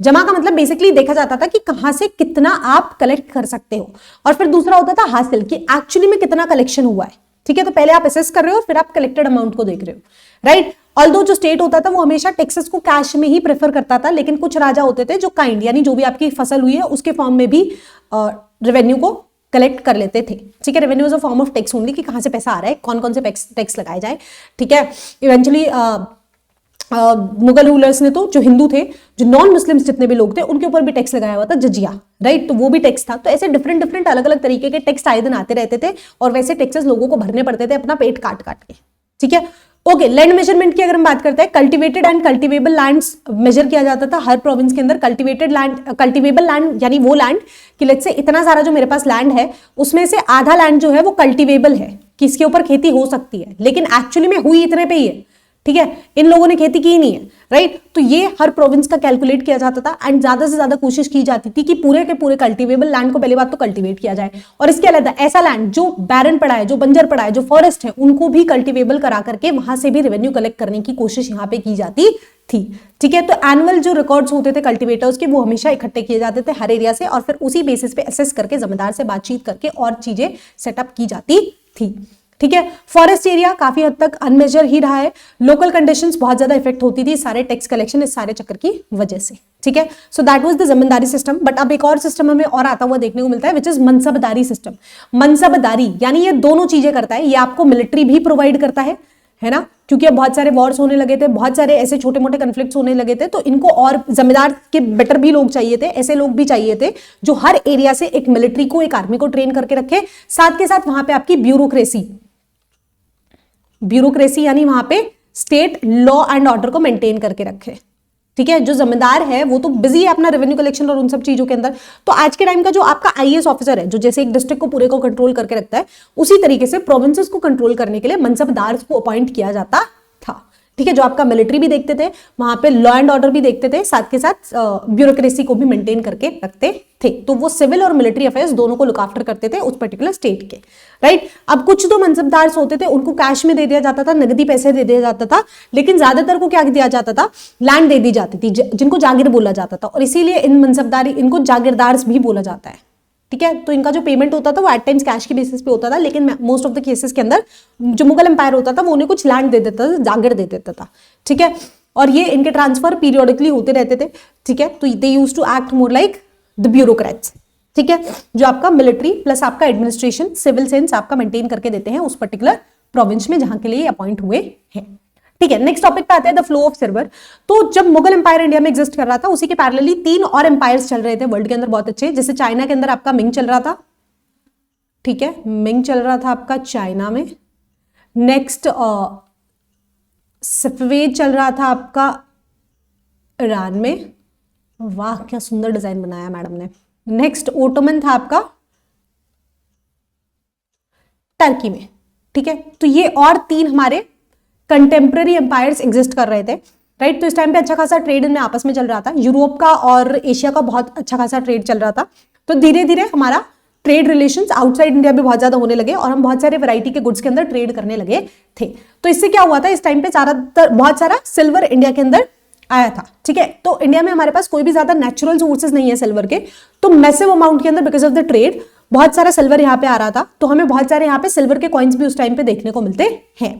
जमा का मतलब बेसिकली देखा जाता था कि कहां से कितना आप कलेक्ट कर सकते हो, और फिर दूसरा होता था हासिल, कि एक्चुअली में कितना कलेक्शन हुआ है। ठीक है। तो पहले आप असेस कर रहे हो, फिर आप कलेक्टेड अमाउंट को देख रहे हो, राइट। ऑल्दो जो स्टेट होता था वो हमेशा टैक्सेस को कैश में ही प्रेफर करता था, लेकिन कुछ राजा होते थे जो काइंड, यानी जो भी आपकी फसल हुई है उसके फॉर्म में भी रेवेन्यू को कलेक्ट कर लेते थे। ठीक है। Revenue is a form of tax only, कि कहां से पैसा आ रहा है, कौन कौन से टैक्स लगाए जाए। ठीक है। इवेंचुअली मुगल रूलर्स ने तो जो हिंदू थे, जो नॉन मुस्लिम्स जितने भी लोग थे, उनके ऊपर भी टैक्स लगाया हुआ था, जजिया, राइट। तो वो भी टैक्स था। तो ऐसे डिफरेंट अलग अलग तरीके के टैक्स आए दिन आते रहते थे, और वैसे टैक्सेस लोगों को भरने पड़ते थे अपना पेट काट काट के। ठीक है। ओके, लैंड मेजरमेंट की अगर हम बात करते हैं, cultivated and cultivable lands measured किया जाता था हर प्रोविंस के अंदर। कल्टिवेटेड लैंड, कल्टिवेबल लैंड यानी वो लैंड कि लेट्स से इतना सारा जो मेरे पास लैंड है उसमें से आधा लैंड जो है वो कल्टिवेबल है, कि इसके ऊपर खेती हो सकती है, लेकिन एक्चुअली में हुई इतने पे ही है। ठीक है, इन लोगों ने खेती की नहीं है, राइट। तो ये हर प्रोविंस का कैलकुलेट किया जाता था एंड ज्यादा से ज्यादा कोशिश की जाती थी कि पूरे के पूरे कल्टीवेबल लैंड को पहले बात तो कल्टीवेट किया जाए, और इसके अलावा ऐसा लैंड जो बैरन पड़ा है, जो बंजर पड़ा है, जो फॉरेस्ट है, उनको भी कल्टीवेबल करा करके वहां से भी रेवेन्यू कलेक्ट करने की कोशिश यहाँ पे की जाती थी, ठीक है। तो एनुअल जो रिकॉर्ड्स होते थे कल्टीवेटर्स के, वो हमेशा इकट्ठे किए जाते थे हर एरिया से, और फिर उसी बेसिस पे असेस करके जमींदार से बातचीत करके और चीजें सेटअप की जाती थी, ठीक है। फॉरेस्ट एरिया काफी हद तक अनमेजर ही रहा है, लोकल कंडीशंस बहुत ज्यादा इफेक्ट होती थी सारे टैक्स कलेक्शन इस सारे चक्कर की वजह से, ठीक है। So that was the zamindari system. But अब एक और सिस्टम हमें और आता हुआ देखने को मिलता है, विच इज मनसबदारी सिस्टम। मनसबदारी यानी ये दोनों चीजें करता है, ये आपको मिलिट्री भी प्रोवाइड करता है ना, क्योंकि अब बहुत सारे वॉर्स होने लगे थे, बहुत सारे ऐसे छोटे मोटे कन्फ्लिक्ट्स होने लगे थे, तो इनको और जमींदार के बेटर भी लोग चाहिए थे, ऐसे लोग भी चाहिए थे जो हर एरिया से एक मिलिट्री को, एक आर्मी को ट्रेन करके रखे, साथ के साथ वहां पे आपकी ब्यूरोक्रेसी यानी वहां पे स्टेट लॉ एंड ऑर्डर को मेंटेन करके रखे, ठीक है। जो जमींदार है वो तो बिजी है अपना रेवेन्यू कलेक्शन और उन सब चीजों के अंदर, तो आज के टाइम का जो आपका आईएएस ऑफिसर है, जो जैसे एक डिस्ट्रिक्ट को पूरे को कंट्रोल करके रखता है, उसी तरीके से प्रोविंसेस को कंट्रोल करने के लिए मनसबदार को अपॉइंट किया जाता था, ठीक है। जो आपका मिलिट्री भी देखते थे, वहां पे लॉ एंड ऑर्डर भी देखते थे, साथ के साथ ब्यूरोक्रेसी को भी मेंटेन करके रखते थे। तो वो सिविल और मिलिट्री अफेयर्स दोनों को लुक आफ्टर करते थे उस पर्टिकुलर स्टेट के, राइट। अब कुछ तो मनसबदार होते थे, उनको कैश में दे दिया जाता था, नगदी पैसे दे दिया जाता था, लेकिन ज्यादातर को क्या दिया जाता था, लैंड दे दी जाती थी, जिनको जागीर बोला जाता था, और इसीलिए इन मनसबदारी, इनको जागीरदार भी बोला जाता है, ठीक है। तो इनका जो पेमेंट होता था वो एट टाइम्स कैश के बेसिस पे होता था, लेकिन मोस्ट ऑफ द केसेस के अंदर जो मुगल एम्पायर होता था वो उन्हें कुछ लैंड दे देता था, जागीर दे देता था, ठीक है। और ये इनके ट्रांसफर पीरियोडिकली होते रहते थे, ठीक है। तो they used to act more like the bureaucrats, ठीक है, जो आपका मिलिट्री प्लस आपका एडमिनिस्ट्रेशन, सिविल सेंस आपका मेंटेन करके देते हैं उस पर्टिकुलर प्रोविंस में जहां के लिए अपॉइंट हुए हैं, ठीक है। नेक्स्ट टॉपिक पे आते हैं द फ्लो ऑफ सिल्वर। तो जब मुगल एम्पायर इंडिया में एग्जिस्ट कर रहा था, उसी के पैरेलली 3 और एम्पायर्स चल रहे थे वर्ल्ड के अंदर बहुत अच्छे, जैसे चाइना के अंदर आपका मिंग चल रहा था, ठीक है, मिंग चल रहा था आपका चाइना में। नेक्स्ट सफेद चल रहा था आपका ईरान में, वाह क्या सुंदर डिजाइन बनाया मैडम ने। नेक्स्ट ओटोमन था आपका टर्की में, ठीक है। तो ये और 3 हमारे कंटेम्प्रेरी एम्पायर्स एग्जिस्ट कर रहे थे, राइट। तो इस टाइम पे अच्छा खासा ट्रेड इनमें आपस में चल रहा था, यूरोप का और एशिया का बहुत अच्छा खासा ट्रेड चल रहा था। तो धीरे धीरे हमारा ट्रेड रिलेशंस आउटसाइड इंडिया भी बहुत ज्यादा होने लगे और हम बहुत सारे वैरायटी के गुड्स के अंदर ट्रेड करने लगे थे। तो इससे क्या हुआ था, इस टाइम पे बहुत सारा सिल्वर इंडिया के अंदर आया था, ठीक है। तो इंडिया में हमारे पास कोई भी ज्यादा नेचुरल सोर्सेज नहीं है सिल्वर के, तो मैसिव अमाउंट के अंदर बिकॉज ऑफ द ट्रेड बहुत सारा सिल्वर यहाँ पे आ रहा था, तो हमें बहुत सारे यहाँ पे सिल्वर के कॉइन्स भी उस टाइम पे देखने को मिलते हैं,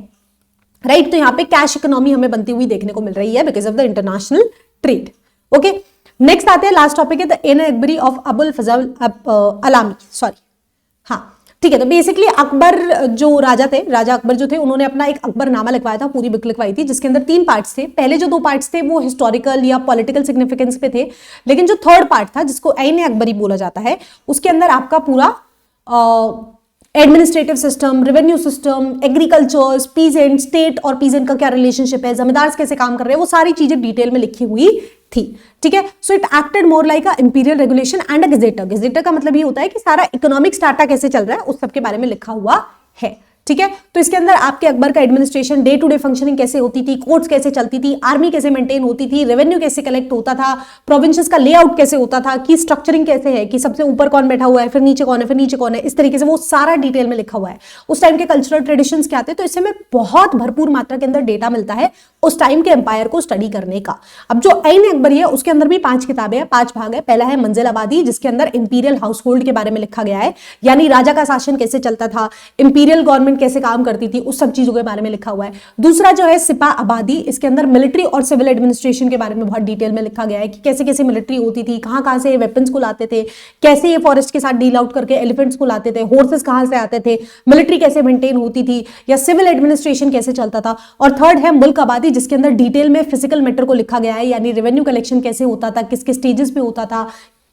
राइट। तो यहाँ पे कैश इकोनॉमी हमें बनती हुई देखने को मिल रही है because of the international trade, okay. Next आते हैं, लास्ट टॉपिक है the Ain Akbari of Abul Fazl Allami, sorry, हाँ ठीक है। तो बेसिकली अकबर जो राजा थे, राजा अकबर जो थे, उन्होंने अपना एक अकबरनामा लिखवाया था, पूरी बुक लिखवाई थी, जिसके अंदर 3 पार्ट्स थे। पहले जो 2 पार्ट्स थे वो हिस्टोरिकल या पॉलिटिकल सिग्निफिकेंस पे थे, लेकिन जो 3rd पार्ट था जिसको ऐन अकबरी बोला जाता है, उसके अंदर आपका पूरा administrative system, revenue system, agriculture, peasant, state और पीजेंट का क्या रिलेशनशिप है, जमींदार कैसे काम कर रहे हैं, वो सारी चीजें डिटेल में लिखी हुई थी, ठीक है। So it acted more like a imperial regulation and a gazetteer. Gazetteer का मतलब ये होता है कि सारा इकोनॉमिक स्टाटा कैसे चल रहा है उस सब के बारे में लिखा हुआ है, ठीक है। तो इसके अंदर आपके अकबर का administration, day to day functioning कैसे होती थी, कोर्ट्स कैसे चलती थी, आर्मी कैसे मेंटेन होती थी, रेवेन्यू कैसे कलेक्ट होता था, प्रोविंसेस का लेआउट कैसे होता था, कि स्ट्रक्चरिंग कैसे है, कि सबसे ऊपर कौन बैठा हुआ है, फिर नीचे कौन है, फिर नीचे कौन है, इस तरीके से वो सारा डिटेल में लिखा हुआ है। उस टाइम के कल्चरल ट्रेडिशंस क्या थे, तो इससे हमें बहुत भरपूर मात्रा के अंदर डेटा मिलता है उस टाइम के एम्पायर को स्टडी करने का। अब जो ऐन अकबरी है उसके अंदर भी 5 किताबें हैं, 5 भाग है। पहला है मंजिल आबादी, जिसके अंदर इंपीरियल हाउस होल्ड के बारे में लिखा गया है, यानी राजा का शासन कैसे चलता था, इंपीरियल गवर्नमेंट कैसे काम करती थी, उस सब चीजों के बारे में लिखा हुआ है। दूसरा जो है सिपा आबादी, इसके अंदर मिलिट्री और सिविल एडमिनिस्ट्रेशन के बारे में बहुत डिटेल में लिखा गया है कि कैसे कैसे मिलिट्री होती थी, कहां से वेपन्स को लाते थे, कैसे ये फॉरेस्ट के साथ डील आउट करके एलिफेंट्स को लाते थे, हॉर्सेस कहां से आते थे, मिलिट्री कैसे मेंटेन होती थी, या सिविल एडमिनिस्ट्रेशन कैसे चलता था। और 3rd है मुल्क आबादी, जिसके अंदर डिटेल में फिजिकल मैटर को लिखा गया है, यानी रेवेन्यू कलेक्शन कैसे होता था, किस किस स्टेजेस पे होता था,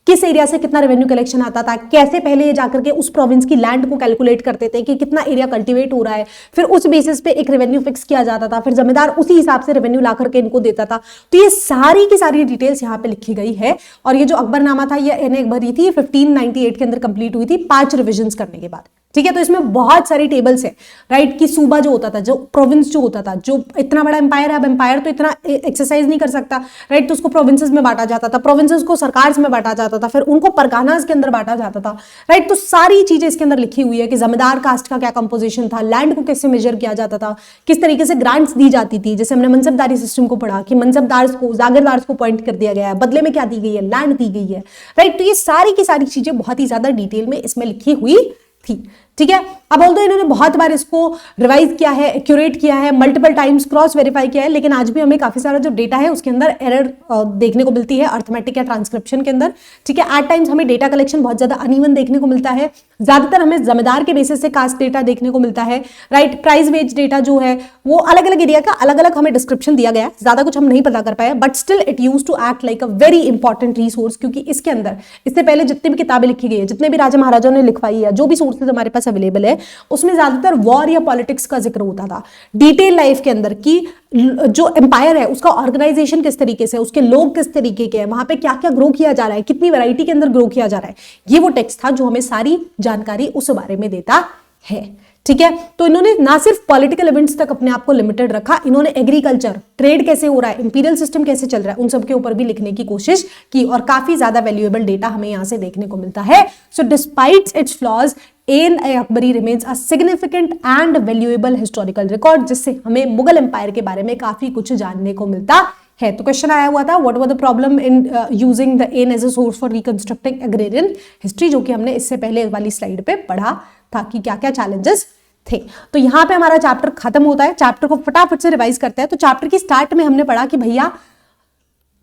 किस एरिया से कितना रेवेन्यू कलेक्शन आता था, कैसे पहले ये जाकर के उस प्रोविंस की लैंड को कैलकुलेट करते थे कि कितना एरिया कल्टीवेट हो रहा है, फिर उस बेसिस पे एक रेवेन्यू फिक्स किया जाता था, फिर जमींदार उसी हिसाब से रेवेन्यू ला करके इनको देता था। तो ये सारी की सारी डिटेल्स यहाँ पे लिखी गई है। और ये जो अकबरनामा था ये ऐन अकबरी थी, 1598 के अंदर कंप्लीट हुई थी 5 रिविजन करने के बाद, ठीक है। तो इसमें बहुत सारी टेबल्स है, राइट, कि सूबा जो होता था, जो प्रोविंस जो होता था, जो इतना बड़ा एम्पायर है, अब एम्पायर तो इतना एक्सरसाइज नहीं कर सकता, राइट, तो उसको प्रोविंसेस में बांटा जाता था, प्रोविंसेस को सरकार में बांटा जाता था, फिर उनको परगानास के अंदर बांटा जाता था, राइट। तो सारी चीजें इसके अंदर लिखी हुई है कि जमींदार कास्ट का क्या कंपोजिशन था, लैंड को कैसे मेजर किया जाता था, किस तरीके से ग्रांट्स दी जाती थी। जैसे हमने मनसबदारी सिस्टम को पढ़ा कि मनसबदार को, जागीरदार को अपॉइंट कर दिया गया है, बदले में क्या दी गई है, लैंड दी गई है, राइट। तो ये सारी की सारी चीजें बहुत ही ज्यादा डिटेल में इसमें लिखी हुई थी, ठीक है। अब ऑल्दो इन्होंने बहुत बार इसको रिवाइज किया है, एक्यूरेट किया है, मल्टीपल टाइम्स क्रॉस वेरीफाई किया है, लेकिन आज भी हमें काफी सारा जो डेटा है उसके अंदर एरर देखने को मिलती है अर्थमेटिक या ट्रांसक्रिप्शन के अंदर, ठीक है। एट टाइम्स हमें डेटा कलेक्शन बहुत ज्यादा अनइवन देखने को मिलता है, ज्यादातर हमें जमींदार के बेसिस से कास्ट डेटा देखने को मिलता है, राइट। प्राइस वेज डेटा जो है वो अलग अलग एरिया का अलग अलग हमें डिस्क्रिप्शन दिया गया है, ज्यादा कुछ हम नहीं पता कर पाए, but still it use to act like a very important resource, क्योंकि इसके अंदर इससे पहले जितनी भी किताबें लिखी गई है, जितने भी राजा महाराजाओं ने लिखवाई है, जो भी सोर्सेज हमारे पास अवेलेबल है, उसमें ज्यादातर वॉर या पॉलिटिक्स का जिक्र होता था, डिटेल लाइफ के अंदर की जो एम्पायर है उसका ऑर्गेनाइजेशन किस तरीके से, उसके लोग किस तरीके के हैं, वहां पे क्या क्या ग्रो किया जा रहा है, कितनी वैरायटी के अंदर ग्रो किया जा रहा है, ये वो टेक्स्ट था जो हमें सारी जानकारी उस बारे में देता है, ठीक है। तो इन्होंने ना सिर्फ पॉलिटिकल इवेंट्स तक अपने आप को लिमिटेड रखा, इन्होंने एग्रीकल्चर, ट्रेड कैसे हो रहा है, इंपीरियल सिस्टम कैसे चल रहा है, उन सब के ऊपर भी लिखने की कोशिश की, और काफी ज्यादा वैल्यूएबल डेटा हमें यहां से देखने को मिलता है। So despite its flaws, Ain-i-Akbari remains a significant and valuable historical record, जिससे हमें मुगल एम्पायर के बारे में काफी कुछ जानने को मिलता है। तो क्वेश्चन आया हुआ था, what were the problem in using the Ain as a source for reconstructing agrarian history, जो कि हमने इससे पहले वाली स्लाइड पे पढ़ा था कि क्या क्या चैलेंजेस थे। तो यहां पे हमारा चैप्टर खत्म होता है, चैप्टर को फटाफट से रिवाइज करते हैं। तो चैप्टर की स्टार्ट में हमने पढ़ा कि भैया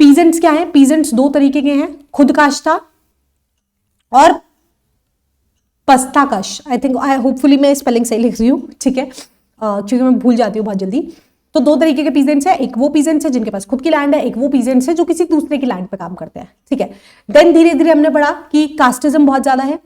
पीजेंट्स क्या हैं, पीजेंट्स दो तरीके के हैं, खुदकाश्ता और पस्ताकश, आई थिंक, होपफुली मैं स्पेलिंग सही लिख रही हूँ, ठीक है, क्योंकि मैं भूल जाती हूँ बहुत जल्दी। तो दो तरीके के पीजेंट्स है, एक वो पीजेंट्स है जिनके पास खुद की लैंड है, एक वो पीजेंट्स है जो किसी दूसरे की लैंड पे काम करते हैं, ठीक है। देन धीरे धीरे हमने पढ़ा कि कास्टिज्म बहुत ज्यादा है,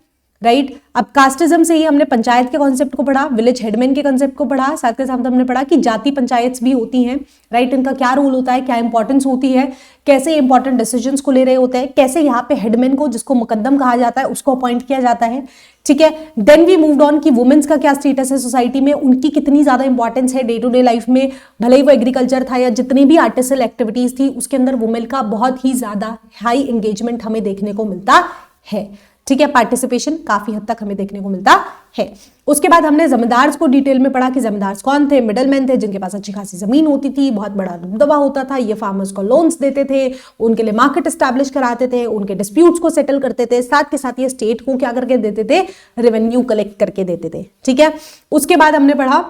राइट। अब कास्टिज्म से ही हमने पंचायत के कॉन्सेप्ट को पढ़ा, विलेज हेडमैन के कॉन्सेप्ट को पढ़ा, साथ के साथ हमने पढ़ा कि जाति पंचायत भी होती हैं, राइट, इनका क्या रोल होता है, क्या इंपॉर्टेंस होती है, कैसे इंपॉर्टेंट डिसीजंस को ले रहे होते हैं, कैसे यहाँ पे हेडमैन को, जिसको मुकद्दम कहा जाता है, उसको अपॉइंट किया जाता है, ठीक है। देन वी मूव्ड ऑन कि वुमेन्स का क्या स्टेटस है सोसाइटी में, उनकी कितनी ज्यादा इंपॉर्टेंस है डे टू डे लाइफ में, भले ही वो एग्रीकल्चर था या जितनी भी आर्टिस्टिकल एक्टिविटीज थी, उसके अंदर वुमेन का बहुत ही ज्यादा हाई एंगेजमेंट हमें देखने को मिलता है, ठीक है। पार्टिसिपेशन काफी हद तक हमें देखने को मिलता है। उसके बाद हमने जमींदार्स को डिटेल में पढ़ा कि जमींदार्स कौन थे, मिडलमैन थे जिनके पास अच्छी खासी जमीन होती थी, बहुत बड़ा रुतबा होता था, ये फार्मर्स को लोन्स देते थे, उनके लिए मार्केट एस्टैब्लिश कराते थे, उनके डिस्प्यूट्स को सेटल करते थे, साथ के साथ ये स्टेट को क्या करके देते थे, रेवेन्यू कलेक्ट करके देते थे, ठीक है। उसके बाद हमने पढ़ा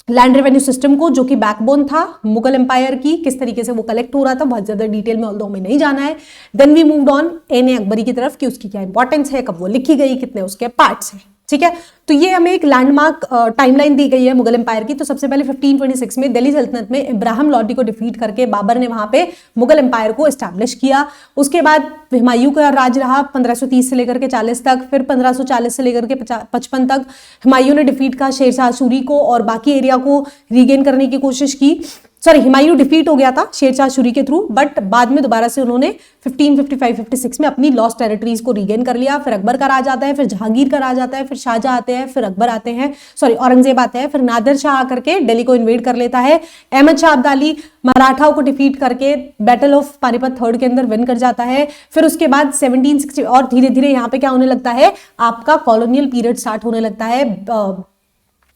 लैंड रेवेन्यू सिस्टम को, जो कि बैकबोन था मुगल एम्पायर की, किस तरीके से वो कलेक्ट हो रहा था, बहुत ज्यादा डिटेल में ऑल्दो हमें नहीं जाना है। देन वी मूव्ड ऑन एन-ए-अकबरी की तरफ कि उसकी क्या इंपॉर्टेंस है, कब वो लिखी गई, कितने उसके पार्ट्स हैं, ठीक है। तो ये हमें एक लैंडमार्क टाइमलाइन दी गई है मुगल एम्पायर की। तो सबसे पहले 1526 में दिल्ली सल्तनत में इब्राहिम लोदी को डिफीट करके बाबर ने वहां पे मुगल एम्पायर को एस्टैब्लिश किया। उसके बाद हुमायूं का राज रहा 1530 से लेकर के 40 तक, फिर 1540 से लेकर के 55 तक हुमायूं ने डिफीट का शेरशाह सूरी को और बाकी एरिया को रीगेन करने की कोशिश की। सॉरी, हुमायूं डिफीट हो गया था शेरशाह सूरी के थ्रू, बट बाद में दोबारा से उन्होंने 1555-56 में अपनी लॉस्ट टेरिटरीज को रीगेन कर लिया। फिर अकबर का राज आता है, फिर जहांगीर का राज आता है, फिर शाहजहां आते हैं, फिर अकबर आते हैं, सॉरी औरंगजेब आते हैं, फिर नादिर शाह आकर के दिल्ली को इन्वेड कर लेता है। अहमद शाह अब्दाली मराठाओं को डिफीट करके बैटल ऑफ पानीपत थर्ड के अंदर विन कर जाता है। फिर उसके बाद 1760 और धीरे धीरे यहाँ पे क्या होने लगता है, आपका कॉलोनियल पीरियड स्टार्ट होने लगता है।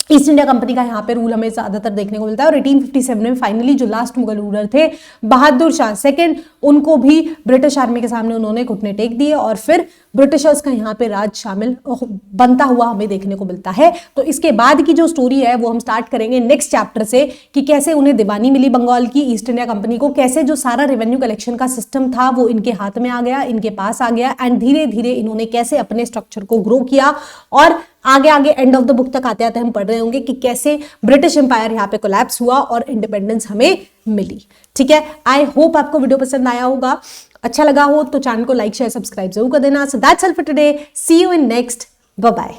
ईस्ट इंडिया कंपनी का यहाँ पे रूल हमें ज्यादातर देखने को मिलता है। और 1857 में फाइनली जो लास्ट मुगल रूलर थे बहादुर शाह सेकंड, उनको भी ब्रिटिश आर्मी के सामने उन्होंने घुटने टेक दिए और फिर ब्रिटिशर्स का यहाँ पे राज शामिल बनता हुआ हमें देखने को मिलता है। तो इसके बाद की जो स्टोरी है वो हम स्टार्ट करेंगे नेक्स्ट चैप्टर से कि कैसे उन्हें दीवानी मिली बंगाल की ईस्ट इंडिया कंपनी को, कैसे जो सारा रेवेन्यू कलेक्शन का सिस्टम था वो इनके हाथ में आ गया, इनके पास आ गया, एंड धीरे धीरे इन्होंने कैसे अपने स्ट्रक्चर को ग्रो किया। और आगे आगे एंड ऑफ द बुक तक आते आते हम पढ़ रहे होंगे कि कैसे ब्रिटिश एम्पायर यहाँ पे कोलैप्स हुआ और इंडिपेंडेंस हमें मिली। ठीक है, आई होप आपको वीडियो पसंद आया होगा। अच्छा लगा हो तो चैनल को लाइक शेयर सब्सक्राइब जरूर कर देना। So that's all for today, see you in next, bye bye.